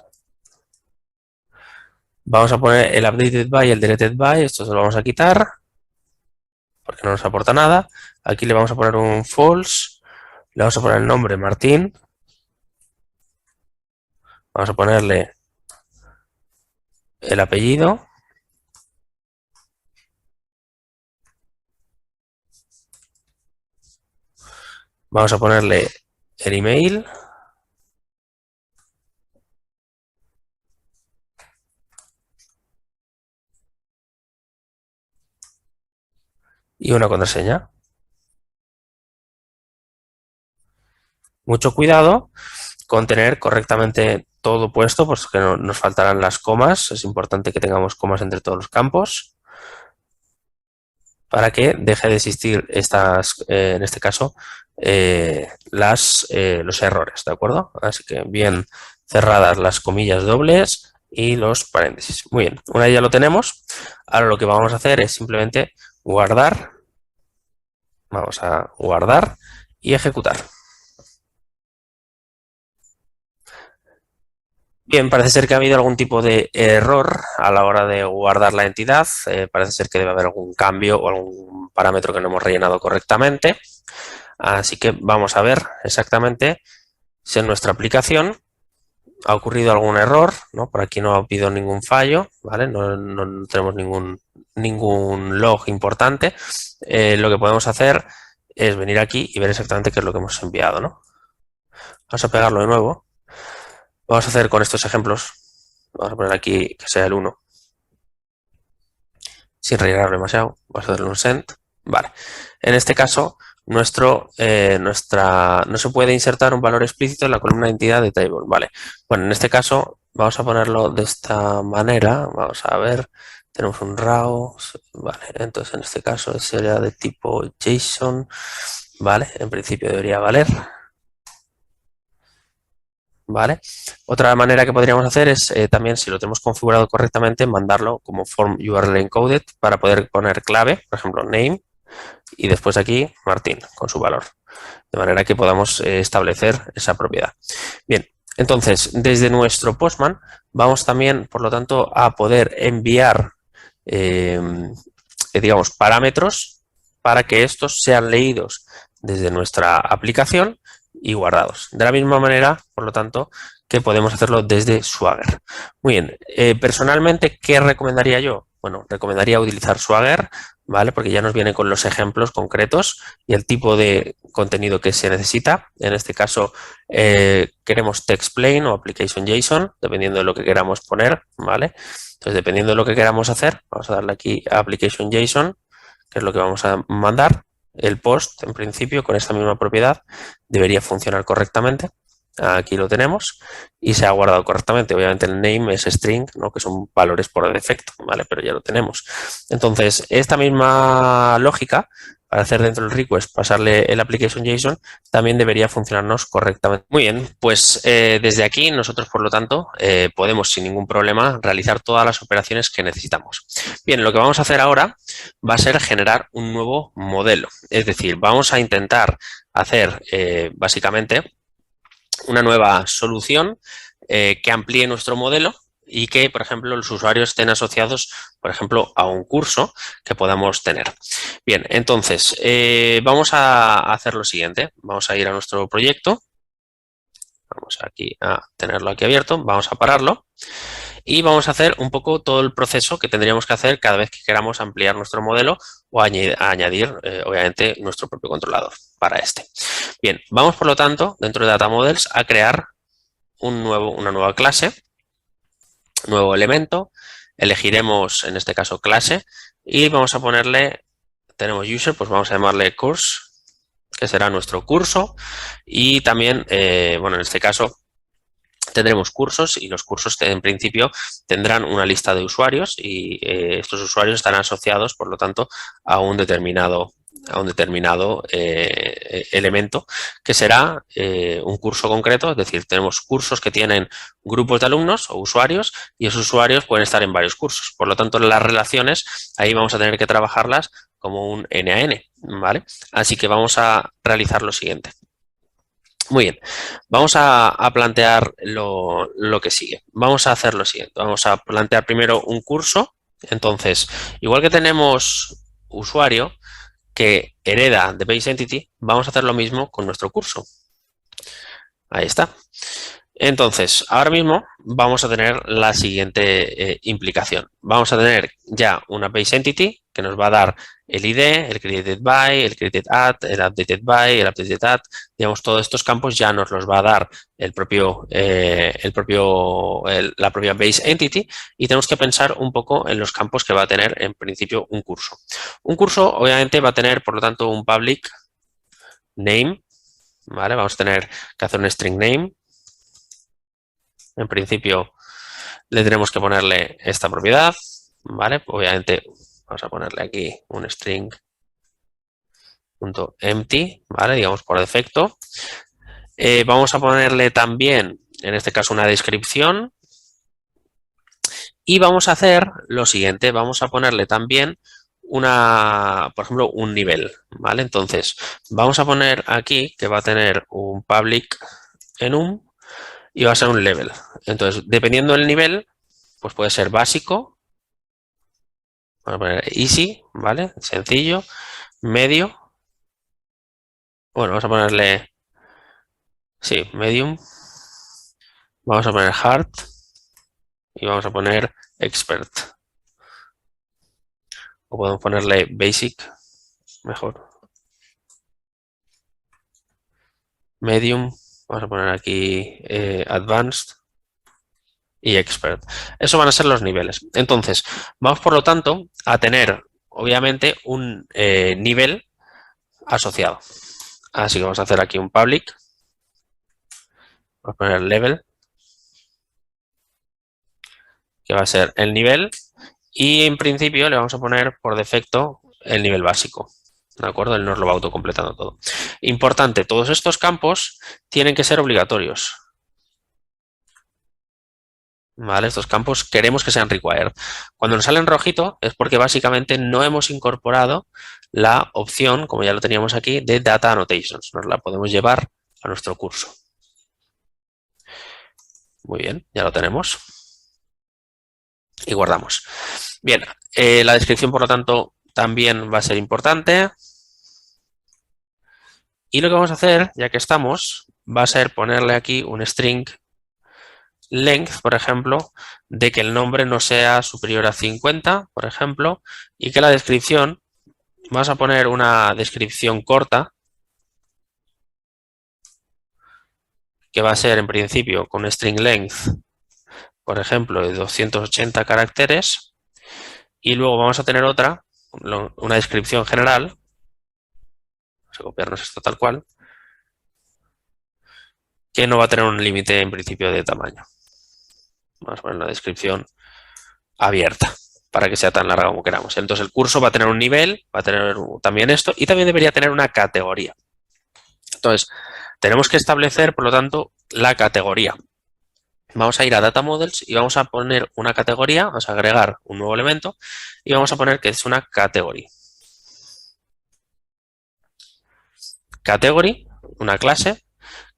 Vamos a poner el updated by y el deleted by, esto se lo vamos a quitar porque no nos aporta nada. Aquí le vamos a poner un false, le vamos a poner el nombre Martín, vamos a ponerle el apellido, vamos a ponerle el email, y una contraseña. Mucho cuidado con tener correctamente todo puesto, pues que no nos faltarán las comas. Es importante que tengamos comas entre todos los campos para que deje de existir estas, en este caso, los errores, ¿de acuerdo? Así que bien cerradas las comillas dobles y los paréntesis. Muy bien, una vez ya lo tenemos, ahora lo que vamos a hacer es simplemente guardar. Vamos a guardar y ejecutar. Bien, parece ser que ha habido algún tipo de error a la hora de guardar la entidad. Parece ser que debe haber algún cambio o algún parámetro que no hemos rellenado correctamente. Así que vamos a ver exactamente si en nuestra aplicación ha ocurrido algún error, ¿no? Por aquí no ha habido ningún fallo, ¿vale? No tenemos ningún log importante. Lo que podemos hacer es venir aquí y ver exactamente qué es lo que hemos enviado, ¿no? Vamos a pegarlo de nuevo. Vamos a hacer con estos ejemplos. Vamos a poner aquí que sea el 1. Sin rellenar demasiado. Vamos a darle un send. Vale. En este caso no se puede insertar un valor explícito en la columna de entidad de table, ¿vale? Bueno, en este caso vamos a ponerlo de esta manera, vamos a ver, tenemos un raw, vale, entonces en este caso sería de tipo JSON, ¿vale? En principio debería valer. ¿Vale? Otra manera que podríamos hacer es también, si lo tenemos configurado correctamente, mandarlo como form URL encoded para poder poner clave, por ejemplo, name, y después aquí Martín con su valor, de manera que podamos establecer esa propiedad. Bien, entonces, desde nuestro Postman vamos también, por lo tanto, a poder enviar, digamos, parámetros para que estos sean leídos desde nuestra aplicación y guardados. De la misma manera, por lo tanto, que podemos hacerlo desde Swagger. Muy bien, personalmente, ¿qué recomendaría yo? Bueno, recomendaría utilizar Swagger, ¿vale? Porque ya nos viene con los ejemplos concretos y el tipo de contenido que se necesita. En este caso, queremos text plain o application JSON, dependiendo de lo que queramos poner, ¿vale? Entonces, dependiendo de lo que queramos hacer, vamos a darle aquí a application JSON, que es lo que vamos a mandar. El post, en principio, con esta misma propiedad, debería funcionar correctamente. Aquí lo tenemos y se ha guardado correctamente. Obviamente el name es string, ¿no? Que son valores por defecto, ¿vale? Pero ya lo tenemos. Entonces, esta misma lógica para hacer dentro del request, pasarle el application JSON, también debería funcionarnos correctamente. Muy bien, pues desde aquí nosotros, por lo tanto, podemos sin ningún problema realizar todas las operaciones que necesitamos. Bien, lo que vamos a hacer ahora va a ser generar un nuevo modelo. Es decir, vamos a intentar hacer básicamente una nueva solución que amplíe nuestro modelo y que, por ejemplo, los usuarios estén asociados, por ejemplo, a un curso que podamos tener. Bien, entonces, vamos a hacer lo siguiente. Vamos a ir a nuestro proyecto. Vamos aquí a tenerlo aquí abierto. Vamos a pararlo. Y vamos a hacer un poco todo el proceso que tendríamos que hacer cada vez que queramos ampliar nuestro modelo o añadir, obviamente, nuestro propio controlador para este. Bien, vamos, por lo tanto, dentro de Data Models a crear una nueva clase, nuevo elemento, elegiremos en este caso clase y vamos a ponerle, tenemos user, pues vamos a llamarle course, que será nuestro curso y también, bueno, en este caso tendremos cursos y los cursos en principio tendrán una lista de usuarios y estos usuarios estarán asociados, por lo tanto, a un determinado elemento que será un curso concreto, es decir, tenemos cursos que tienen grupos de alumnos o usuarios y esos usuarios pueden estar en varios cursos. Por lo tanto, las relaciones ahí vamos a tener que trabajarlas como un N a N, ¿vale? Así que vamos a realizar lo siguiente. Muy bien, vamos a plantear lo que sigue. Vamos a hacer lo siguiente, vamos a plantear primero un curso. Entonces, igual que tenemos usuario que hereda de Base Entity, vamos a hacer lo mismo con nuestro curso. Ahí está. Entonces, ahora mismo vamos a tener la siguiente implicación. Vamos a tener ya una Base Entity que nos va a dar el ID, el created by, el created at, el updated by, el updated at. Digamos, todos estos campos ya nos los va a dar la propia Base Entity y tenemos que pensar un poco en los campos que va a tener en principio un curso. Un curso obviamente va a tener, por lo tanto, un public name, ¿vale? Vamos a tener que hacer un string name. En principio le tenemos que ponerle esta propiedad, ¿vale? Obviamente vamos a ponerle aquí un string.empty, ¿vale? Digamos por defecto. Vamos a ponerle también, en este caso, una descripción. Y vamos a hacer lo siguiente, vamos a ponerle también por ejemplo, un nivel, ¿vale? Entonces, vamos a poner aquí que va a tener un public enum y va a ser un level. Entonces, dependiendo del nivel, pues puede ser básico, vamos a poner easy, ¿vale? Sencillo, medio, bueno, vamos a ponerle, sí, medium, vamos a poner hard y vamos a poner expert. O podemos ponerle basic, mejor. Medium, vamos a poner aquí advanced y expert. Eso van a ser los niveles. Entonces, vamos por lo tanto a tener obviamente un nivel asociado. Así que vamos a hacer aquí un public. Vamos a poner level, que va a ser el nivel. Y en principio le vamos a poner por defecto el nivel básico. ¿De acuerdo? Él nos lo va autocompletando todo. Importante, todos estos campos tienen que ser obligatorios. ¿Vale? Estos campos queremos que sean required. Cuando nos sale en rojito es porque básicamente no hemos incorporado la opción, como ya lo teníamos aquí, de Data Annotations. Nos la podemos llevar a nuestro curso. Muy bien, ya lo tenemos. Y guardamos. Bien, la descripción, por lo tanto, también va a ser importante. Y lo que vamos a hacer, ya que estamos, va a ser ponerle aquí un string length, por ejemplo, de que el nombre no sea superior a 50, por ejemplo, y que la descripción, vamos a poner una descripción corta, que va a ser en principio con string length, por ejemplo, de 280 caracteres, y luego vamos a tener otra, una descripción general, vamos a copiarnos esto tal cual, que no va a tener un límite en principio de tamaño. Vamos a poner una descripción abierta para que sea tan larga como queramos. Entonces el curso va a tener un nivel, va a tener también esto y también debería tener una categoría. Entonces tenemos que establecer, por lo tanto, la categoría. Vamos a ir a Data Models y vamos a poner una categoría, vamos a agregar un nuevo elemento y vamos a poner que es una category. Category, una clase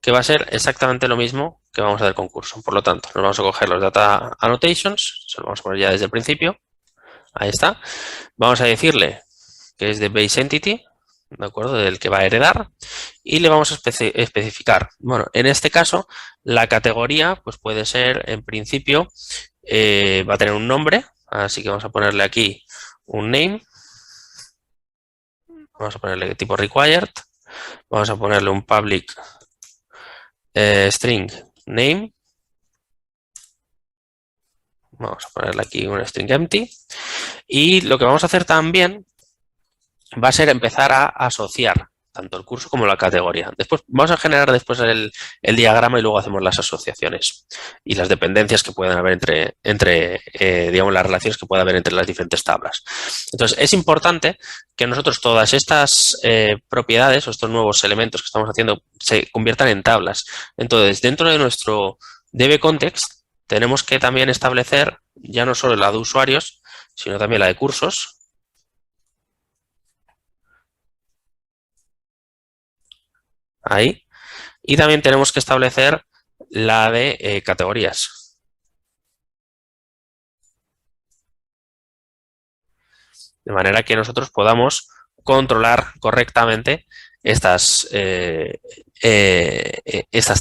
que va a ser exactamente lo mismo que vamos a hacer con curso. Por lo tanto, nos vamos a coger los Data Annotations, se lo vamos a poner ya desde el principio. Ahí está. Vamos a decirle que es de Base Entity, ¿de acuerdo? Del que va a heredar. Y le vamos a especificar. Bueno, en este caso, la categoría pues puede ser, en principio, va a tener un nombre. Así que vamos a ponerle aquí un name. Vamos a ponerle tipo required. Vamos a ponerle un public string name. Vamos a ponerle aquí un string empty. Y lo que vamos a hacer también va a ser empezar a asociar tanto el curso como la categoría. Después vamos a generar después el diagrama y luego hacemos las asociaciones y las dependencias que pueden haber entre digamos, las relaciones que puede haber entre las diferentes tablas. Entonces, es importante que nosotros todas estas propiedades o estos nuevos elementos que estamos haciendo se conviertan en tablas. Entonces, dentro de nuestro DB-Context tenemos que también establecer ya no solo la de usuarios, sino también la de cursos. Ahí. Y también tenemos que establecer la de categorías. De manera que nosotros podamos controlar correctamente estas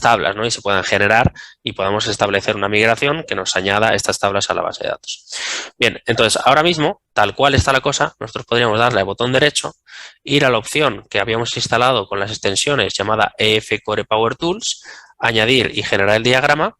tablas, ¿no? Y se puedan generar y podamos establecer una migración que nos añada estas tablas a la base de datos. Bien, entonces ahora mismo, tal cual está la cosa, nosotros podríamos darle al botón derecho, ir a la opción que habíamos instalado con las extensiones llamada EF Core Power Tools, añadir y generar el diagrama.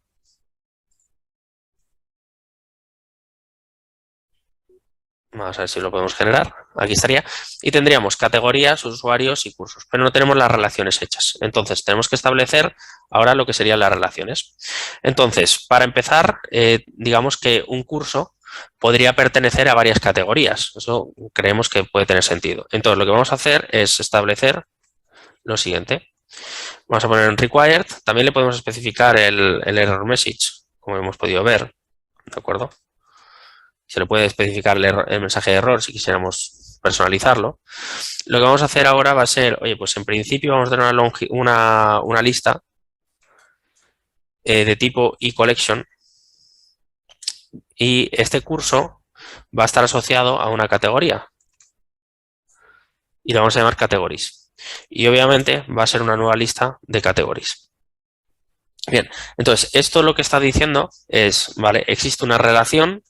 Vamos a ver si lo podemos generar. Aquí estaría. Y tendríamos categorías, usuarios y cursos. Pero no tenemos las relaciones hechas. Entonces, tenemos que establecer ahora lo que serían las relaciones. Entonces, para empezar, digamos que un curso podría pertenecer a varias categorías. Eso creemos que puede tener sentido. Entonces, lo que vamos a hacer es establecer lo siguiente. Vamos a poner en required. También le podemos especificar el error message, como hemos podido ver. ¿De acuerdo? Se le puede especificar el mensaje de error si quisiéramos personalizarlo. Lo que vamos a hacer ahora va a ser, oye, pues en principio vamos a tener una lista de tipo eCollection y este curso va a estar asociado a una categoría y lo vamos a llamar categories. Y obviamente va a ser una nueva lista de categories. Bien, entonces esto lo que está diciendo es, vale, existe una relación.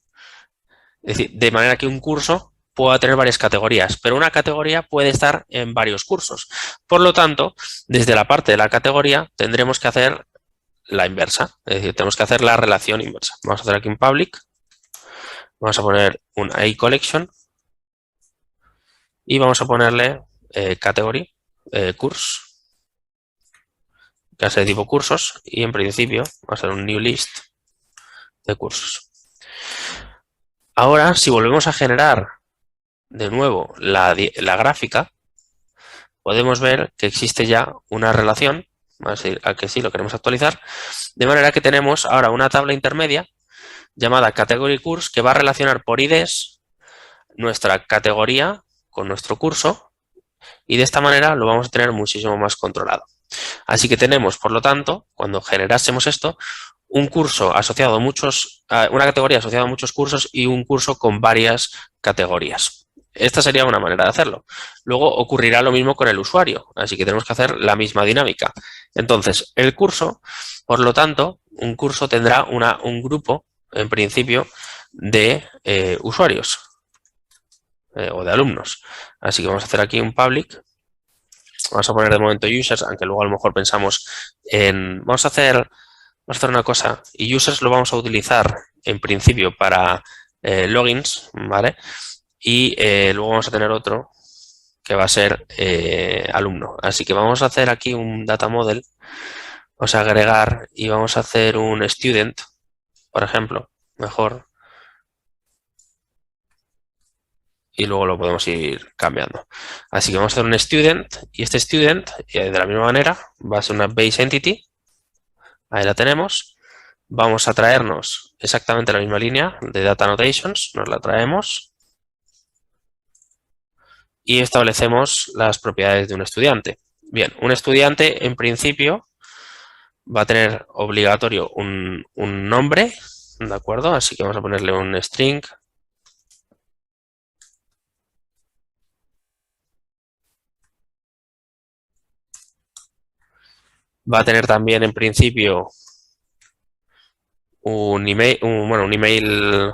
Es decir, de manera que un curso pueda tener varias categorías, pero una categoría puede estar en varios cursos. Por lo tanto, desde la parte de la categoría tendremos que hacer la inversa, es decir, tenemos que hacer la relación inversa. Vamos a hacer aquí un public, vamos a poner un iCollection y vamos a ponerle category course, clase de tipo cursos, y en principio va a ser un new list de cursos. Ahora, si volvemos a generar de nuevo la gráfica, podemos ver que existe ya una relación, a que sí lo queremos actualizar, de manera que tenemos ahora una tabla intermedia llamada Category Course que va a relacionar por IDs nuestra categoría con nuestro curso, y de esta manera lo vamos a tener muchísimo más controlado. Así que tenemos, por lo tanto, cuando generásemos esto, un curso asociado a una categoría asociada a muchos cursos y un curso con varias categorías. Esta sería una manera de hacerlo. Luego ocurrirá lo mismo con el usuario, así que tenemos que hacer la misma dinámica. Entonces, el curso, por lo tanto, un curso tendrá un grupo, en principio, de usuarios o de alumnos. Así que vamos a hacer aquí un public. Vamos a poner de momento users, aunque luego a lo mejor pensamos en... Vamos a hacer una cosa, y users lo vamos a utilizar en principio para logins, ¿vale? Y luego vamos a tener otro que va a ser alumno. Así que vamos a hacer aquí un data model, vamos a agregar y vamos a hacer un student, por ejemplo, mejor. Y luego lo podemos ir cambiando. Así que vamos a hacer un student, y este student, de la misma manera, va a ser una base entity. Ahí la tenemos. Vamos a traernos exactamente la misma línea de data annotations, nos la traemos y establecemos las propiedades de un estudiante. Bien, un estudiante en principio va a tener obligatorio un nombre, ¿de acuerdo? Así que vamos a ponerle un string. Va a tener también en principio un email,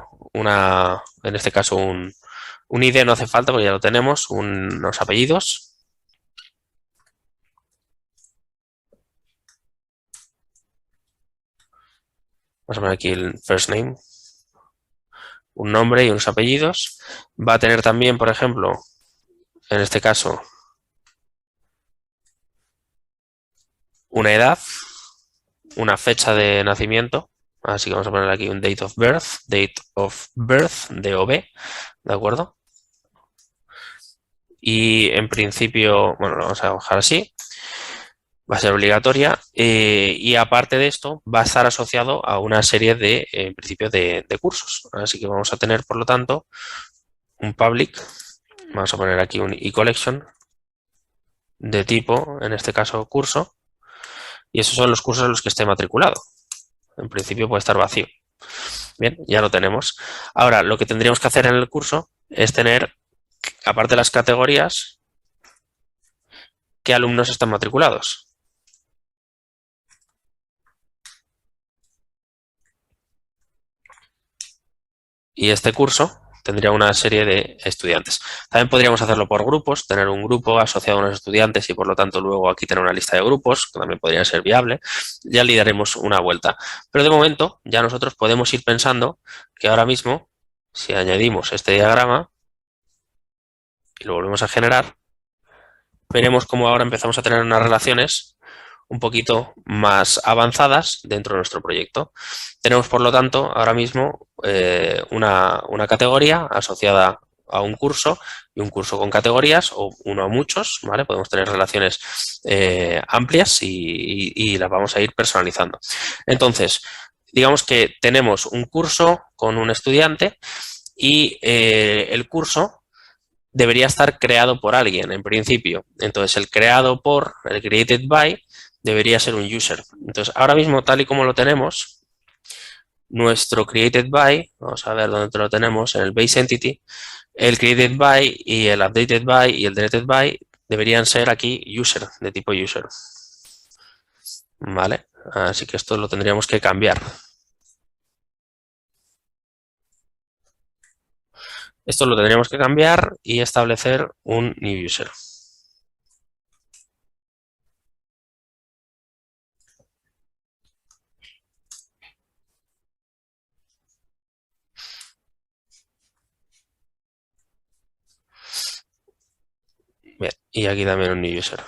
en este caso un ID no hace falta porque ya lo tenemos, unos apellidos. Vamos a poner aquí el first name, un nombre y unos apellidos. Va a tener también, por ejemplo, en este caso, una edad, una fecha de nacimiento. Así que vamos a poner aquí un date of birth, DOB, ¿de acuerdo? Y en principio, bueno, lo vamos a dejar así. Va a ser obligatoria y aparte de esto va a estar asociado a una serie de, en principio, de cursos. Así que vamos a tener, por lo tanto, un public. Vamos a poner aquí un eCollection de tipo, en este caso, curso. Y esos son los cursos en los que esté matriculado. En principio puede estar vacío. Bien, ya lo tenemos. Ahora, lo que tendríamos que hacer en el curso es tener, aparte de las categorías, qué alumnos están matriculados. Y este curso tendría una serie de estudiantes. También podríamos hacerlo por grupos, tener un grupo asociado a unos estudiantes y por lo tanto luego aquí tener una lista de grupos, que también podría ser viable. Ya le daremos una vuelta. Pero de momento ya nosotros podemos ir pensando que ahora mismo, si añadimos este diagrama y lo volvemos a generar, veremos cómo ahora empezamos a tener unas relaciones un poquito más avanzadas dentro de nuestro proyecto. Tenemos, por lo tanto, ahora mismo una categoría asociada a un curso y un curso con categorías o uno a muchos, ¿vale? Podemos tener relaciones amplias y las vamos a ir personalizando. Entonces, digamos que tenemos un curso con un estudiante y el curso debería estar creado por alguien, en principio. Entonces, el created by, debería ser un user. Entonces, ahora mismo, tal y como lo tenemos, nuestro created by, vamos a ver dónde lo tenemos, en el base entity, el created by y el updated by y el deleted by deberían ser aquí user, de tipo user. ¿Vale? Así que esto lo tendríamos que cambiar. Esto lo tendríamos que cambiar y establecer un new user. Bien, y aquí también un new user.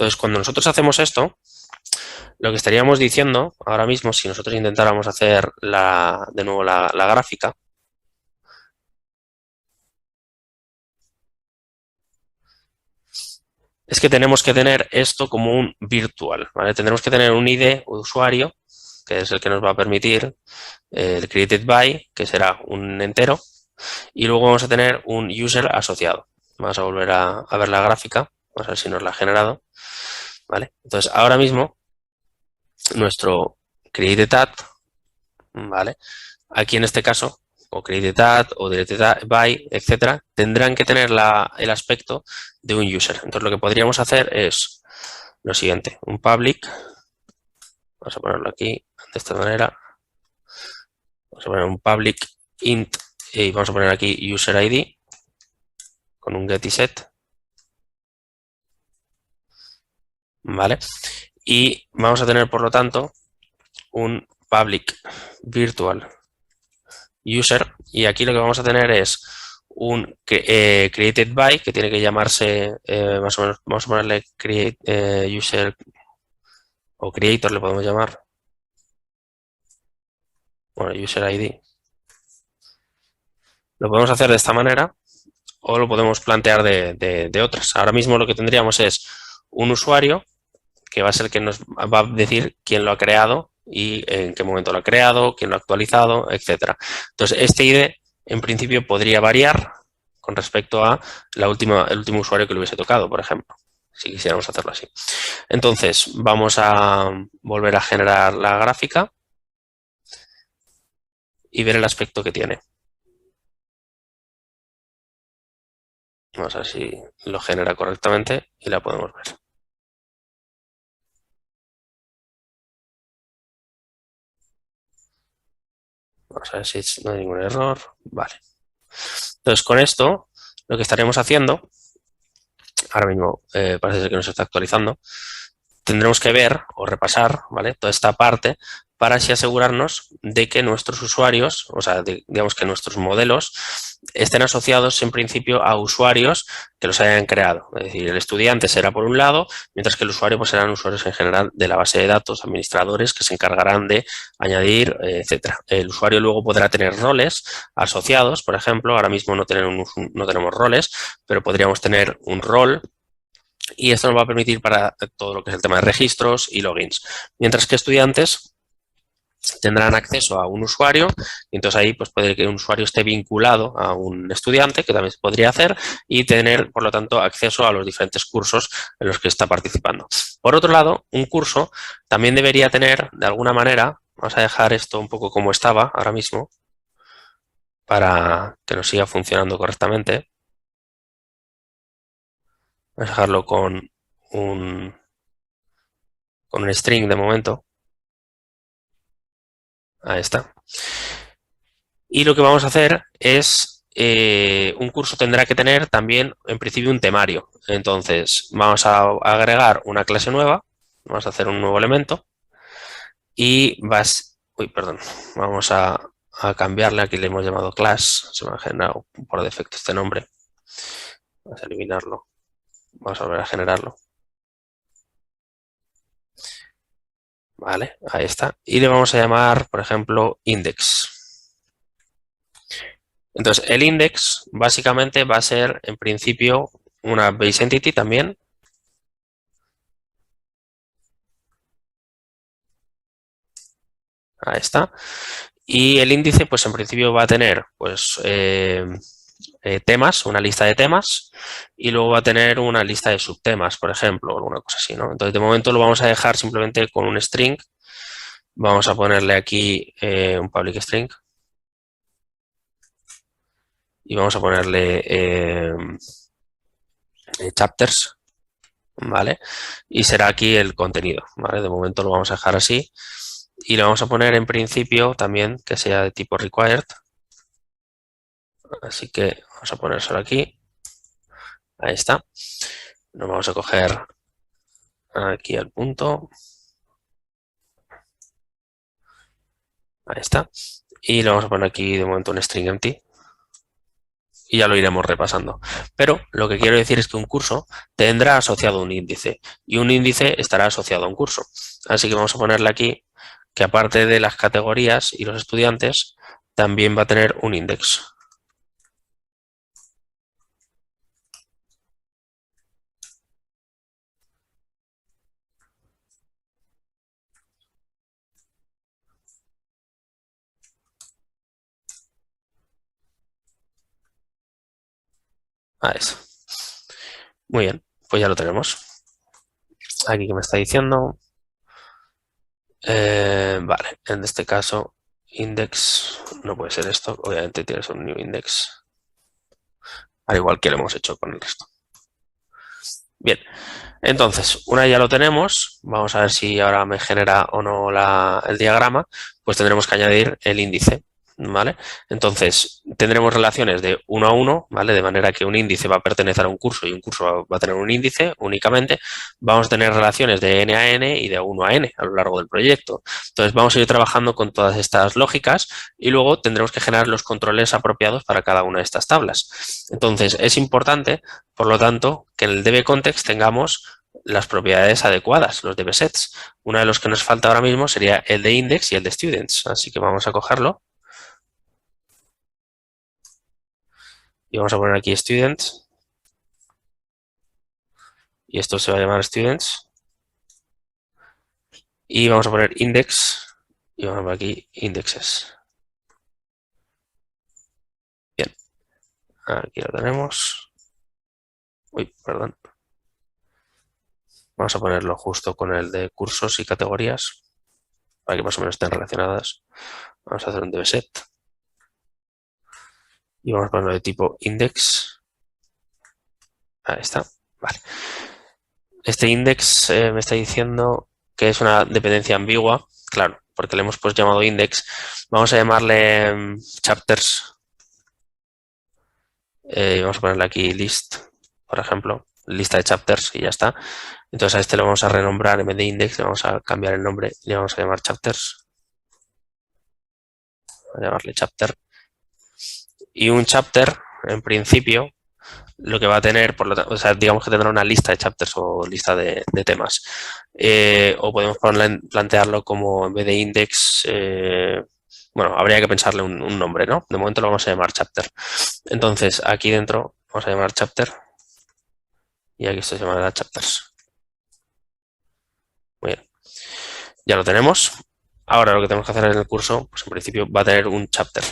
Entonces, cuando nosotros hacemos esto, lo que estaríamos diciendo ahora mismo, si nosotros intentáramos hacer de nuevo la gráfica, es que tenemos que tener esto como un virtual, ¿vale? Tendremos que tener un ID usuario, que es el que nos va a permitir el created by, que será un entero, y luego vamos a tener un user asociado. Vamos a volver a ver la gráfica, vamos a ver si nos la ha generado, ¿vale? Entonces, ahora mismo, nuestro created at, ¿vale? Aquí en este caso, o created at, o deleted by, etcétera, tendrán que tener el aspecto de un user. Entonces, lo que podríamos hacer es lo siguiente, un public, vamos a ponerlo aquí de esta manera, vamos a poner un public int y vamos a poner aquí user ID con un get y set, ¿vale? Y vamos a tener, por lo tanto, un public virtual user y aquí lo que vamos a tener es un created by que tiene que llamarse más o menos, vamos a ponerle create, user o creator le podemos llamar, bueno, user ID. Lo podemos hacer de esta manera o lo podemos plantear de otras. Ahora mismo lo que tendríamos es un usuario que va a ser el que nos va a decir quién lo ha creado y en qué momento lo ha creado, quién lo ha actualizado, etcétera. Entonces, este ID en principio podría variar con respecto a el último usuario que le hubiese tocado, por ejemplo, si quisiéramos hacerlo así. Entonces, vamos a volver a generar la gráfica y ver el aspecto que tiene. Vamos a ver si lo genera correctamente y la podemos ver. Vamos a ver si no hay ningún error. Vale. Entonces, con esto, lo que estaremos haciendo, ahora mismo parece ser que nos está actualizando, tendremos que ver o repasar, ¿vale?, toda esta parte para así asegurarnos de que nuestros usuarios, o sea, digamos que nuestros modelos estén asociados en principio a usuarios que los hayan creado. Es decir, el estudiante será por un lado, mientras que el usuario pues serán usuarios en general de la base de datos, administradores que se encargarán de añadir, etcétera. El usuario luego podrá tener roles asociados, por ejemplo, ahora mismo no tenemos roles, pero podríamos tener un rol y esto nos va a permitir para todo lo que es el tema de registros y logins. Mientras que estudiantes tendrán acceso a un usuario y entonces ahí pues puede que un usuario esté vinculado a un estudiante, que también se podría hacer, y tener, por lo tanto, acceso a los diferentes cursos en los que está participando. Por otro lado, un curso también debería tener, de alguna manera, vamos a dejar esto un poco como estaba ahora mismo, para que nos siga funcionando correctamente. Vamos a dejarlo con un string de momento. Ahí está. Y lo que vamos a hacer es, un curso tendrá que tener también, en principio, un temario. Entonces, vamos a agregar una clase nueva, vamos a hacer un nuevo elemento y vamos a cambiarle, aquí le hemos llamado class, se me ha generado por defecto este nombre. Vamos a eliminarlo, vamos a volver a generarlo. Vale, ahí está. Y le vamos a llamar, por ejemplo, index. Entonces, el index básicamente va a ser, en principio, una base entity también. Ahí está. Y el índice, pues en principio va a tener, pues, temas, una lista de temas, y luego va a tener una lista de subtemas, por ejemplo, o alguna cosa así, ¿no? Entonces, de momento lo vamos a dejar simplemente con un string. Vamos a ponerle aquí un public string. Y vamos a ponerle chapters, ¿vale? Y será aquí el contenido, ¿vale? De momento lo vamos a dejar así. Y le vamos a poner en principio también que sea de tipo required. Así que vamos a ponérselo aquí. Ahí está. Nos vamos a coger aquí al punto. Ahí está. Y le vamos a poner aquí de momento un string empty. y ya lo iremos repasando. Pero lo que quiero decir es que un curso tendrá asociado un índice y un índice estará asociado a un curso. Así que vamos a ponerle aquí que aparte de las categorías y los estudiantes, también va a tener un index. A eso. Muy bien, pues ya lo tenemos. Aquí que me está diciendo. Vale, en este caso, index no puede ser esto. Obviamente tienes un new index. Al igual que lo hemos hecho con el resto. Bien, entonces, una vez ya lo tenemos, vamos a ver si ahora me genera o no el diagrama, pues tendremos que añadir el índice, ¿vale? Entonces, tendremos relaciones de 1 a 1, ¿vale? De manera que un índice va a pertenecer a un curso y un curso va a tener un índice únicamente. Vamos a tener relaciones de n a n y de 1 a n a lo largo del proyecto. Entonces, vamos a ir trabajando con todas estas lógicas y luego tendremos que generar los controles apropiados para cada una de estas tablas. Entonces, es importante, por lo tanto, que en el dbContext tengamos las propiedades adecuadas, los dbSets. Uno de los que nos falta ahora mismo sería el de index y el de students. Así que vamos a cogerlo. Y vamos a poner aquí students. Y esto se va a llamar students. Y vamos a poner index. Y vamos a poner aquí indexes. Bien. Aquí lo tenemos. Uy, perdón. Vamos a ponerlo justo con el de cursos y categorías. Para que más o menos estén relacionadas. Vamos a hacer un dbset. Y vamos a ponerlo de tipo index. Ahí está. Vale. Este index me está diciendo que es una dependencia ambigua. Claro, porque le hemos pues llamado index. Vamos a llamarle chapters. Vamos a ponerle aquí list, por ejemplo. Lista de chapters y ya está. Entonces a este lo vamos a renombrar en vez de index. Le vamos a cambiar el nombre y le vamos a llamar chapters. Vamos a llamarle chapter. Y un chapter, en principio, lo que va a tener, por lo tanto, o sea, digamos que tendrá una lista de chapters o lista de temas. O podemos plantearlo como en vez de index, bueno, habría que pensarle un nombre, ¿no? De momento lo vamos a llamar chapter. Entonces, aquí dentro vamos a llamar chapter y aquí se llamará chapters. Muy bien. Ya lo tenemos. Ahora lo que tenemos que hacer en el curso, pues en principio va a tener un chapter.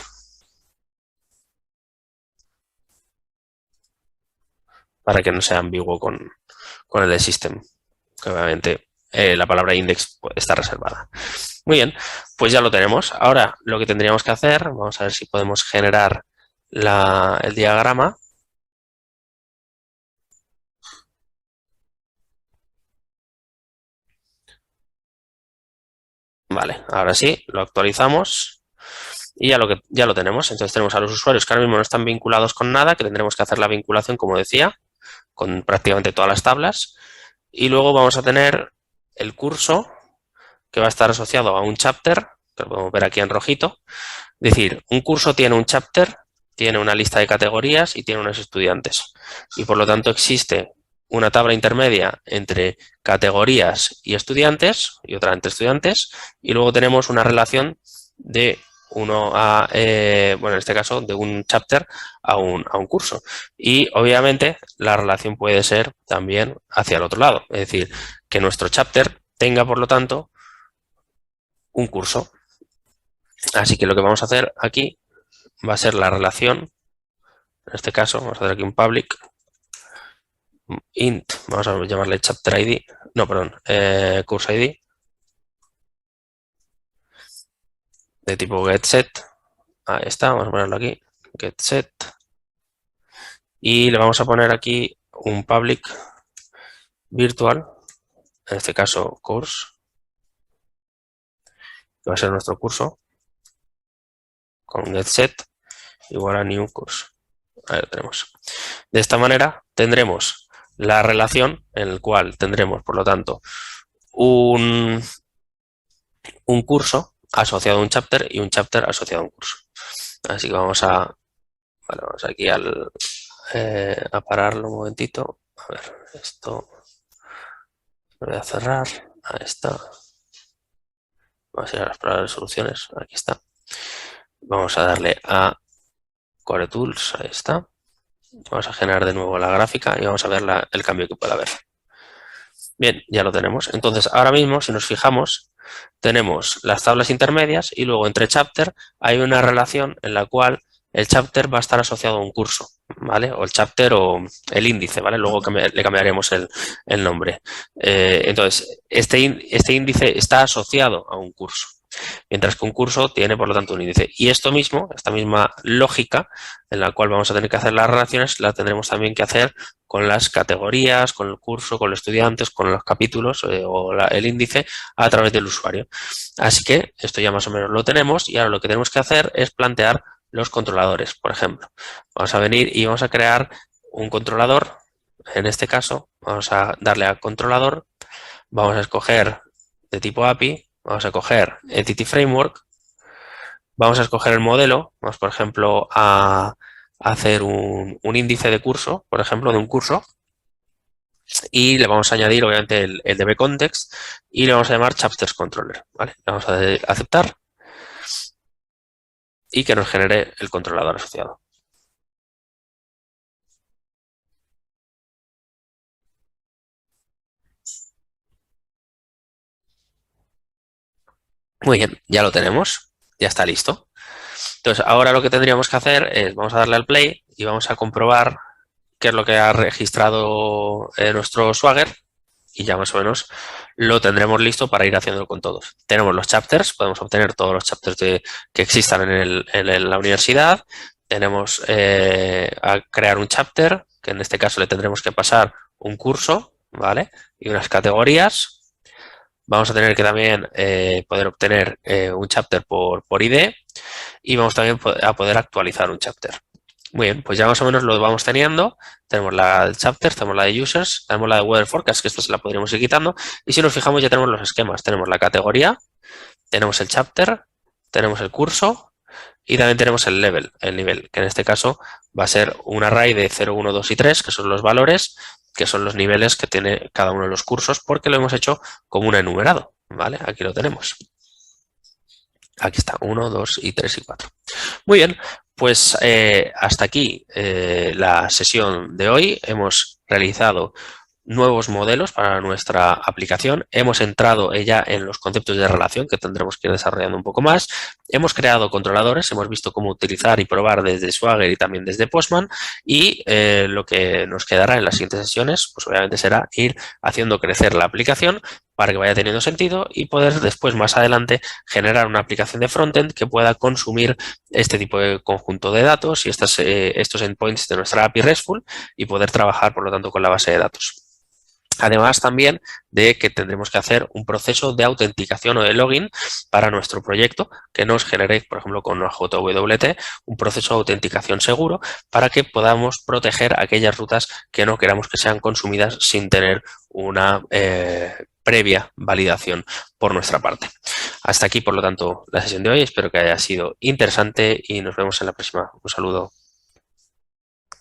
Para que no sea ambiguo con el de system, que obviamente la palabra index pues, está reservada. Muy bien, pues ya lo tenemos. Ahora lo que tendríamos que hacer, vamos a ver si podemos generar el diagrama. Vale, ahora sí, lo actualizamos y ya lo tenemos. Entonces tenemos a los usuarios que ahora mismo no están vinculados con nada, que tendremos que hacer la vinculación, como decía, con prácticamente todas las tablas. Y luego vamos a tener el curso, que va a estar asociado a un chapter, que lo podemos ver aquí en rojito. Es decir, un curso tiene un chapter, tiene una lista de categorías y tiene unos estudiantes. Y por lo tanto existe una tabla intermedia entre categorías y estudiantes y otra entre estudiantes. Y luego tenemos una relación de uno a, bueno, en este caso, de un chapter a un curso. Y obviamente la relación puede ser también hacia el otro lado. Es decir, que nuestro chapter tenga, por lo tanto, un curso. Así que lo que vamos a hacer aquí va a ser la relación, en este caso, vamos a hacer aquí un public int, vamos a llamarle chapter ID, no, perdón, course ID, de tipo getSet, ahí está, vamos a ponerlo aquí, getSet, y le vamos a poner aquí un public virtual, en este caso course, que va a ser nuestro curso, con getSet igual a new course. Ahí lo tenemos. De esta manera tendremos la relación en el cual tendremos, por lo tanto, un curso asociado a un chapter y un chapter asociado a un curso. Así que vamos a Vale, vamos aquí a pararlo un momentito. A ver, esto lo voy a cerrar. Ahí está. Vamos a ir a las pruebas de soluciones. Aquí está. Vamos a darle a Core Tools. Ahí está. Vamos a generar de nuevo la gráfica y vamos a ver el cambio que puede haber. Bien, ya lo tenemos. Entonces, ahora mismo, si nos fijamos, tenemos las tablas intermedias y luego entre chapter hay una relación en la cual el chapter va a estar asociado a un curso, ¿vale? O el chapter o el índice, ¿vale? Luego le cambiaremos el nombre. Entonces, este índice está asociado a un curso, mientras que un curso tiene, por lo tanto, un índice. Y esto mismo, esta misma lógica en la cual vamos a tener que hacer las relaciones, la tendremos también que hacer con las categorías, con el curso, con los estudiantes, con los capítulos el índice a través del usuario. Así que esto ya más o menos lo tenemos y ahora lo que tenemos que hacer es plantear los controladores, por ejemplo. Vamos a venir y vamos a crear un controlador. En este caso, vamos a darle a controlador, vamos a escoger de tipo API, vamos a coger Entity Framework, vamos a escoger el modelo, vamos por ejemplo a hacer un índice de curso, por ejemplo, de un curso, y le vamos a añadir obviamente el DB context y le vamos a llamar chapters controller, ¿vale? Le vamos a aceptar y que nos genere el controlador asociado. Muy bien, ya lo tenemos, ya está listo. Entonces, ahora lo que tendríamos que hacer es, vamos a darle al play y vamos a comprobar qué es lo que ha registrado nuestro Swagger y ya más o menos lo tendremos listo para ir haciéndolo con todos. Tenemos los chapters, podemos obtener todos los chapters que existan en la universidad. Tenemos a crear un chapter, que en este caso le tendremos que pasar un curso, ¿vale? Y unas categorías. Vamos a tener que también poder obtener un chapter por ID y vamos también a poder actualizar un chapter. Muy bien, pues ya más o menos lo vamos teniendo. Tenemos la del chapter, tenemos la de users, tenemos la de weather forecast, que esta se la podríamos ir quitando. Y si nos fijamos ya tenemos los esquemas. Tenemos la categoría, tenemos el chapter, tenemos el curso y también tenemos el level, el nivel, que en este caso va a ser un array de 0, 1, 2 y 3, que son los valores, que son los niveles que tiene cada uno de los cursos, porque lo hemos hecho como un enumerado, ¿vale? Aquí lo tenemos. Aquí está, 1, 2 y 3 y 4. Muy bien, pues hasta aquí la sesión de hoy. Hemos realizado nuevos modelos para nuestra aplicación. Hemos entrado ya en los conceptos de relación que tendremos que ir desarrollando un poco más. Hemos creado controladores, hemos visto cómo utilizar y probar desde Swagger y también desde Postman y lo que nos quedará en las siguientes sesiones, pues obviamente será ir haciendo crecer la aplicación para que vaya teniendo sentido y poder después más adelante generar una aplicación de frontend que pueda consumir este tipo de conjunto de datos y estos endpoints de nuestra API RESTful y poder trabajar por lo tanto con la base de datos. Además también de que tendremos que hacer un proceso de autenticación o de login para nuestro proyecto que nos genere, por ejemplo, con JWT, un proceso de autenticación seguro para que podamos proteger aquellas rutas que no queramos que sean consumidas sin tener una previa validación por nuestra parte. Hasta aquí, por lo tanto, la sesión de hoy. Espero que haya sido interesante y nos vemos en la próxima. Un saludo.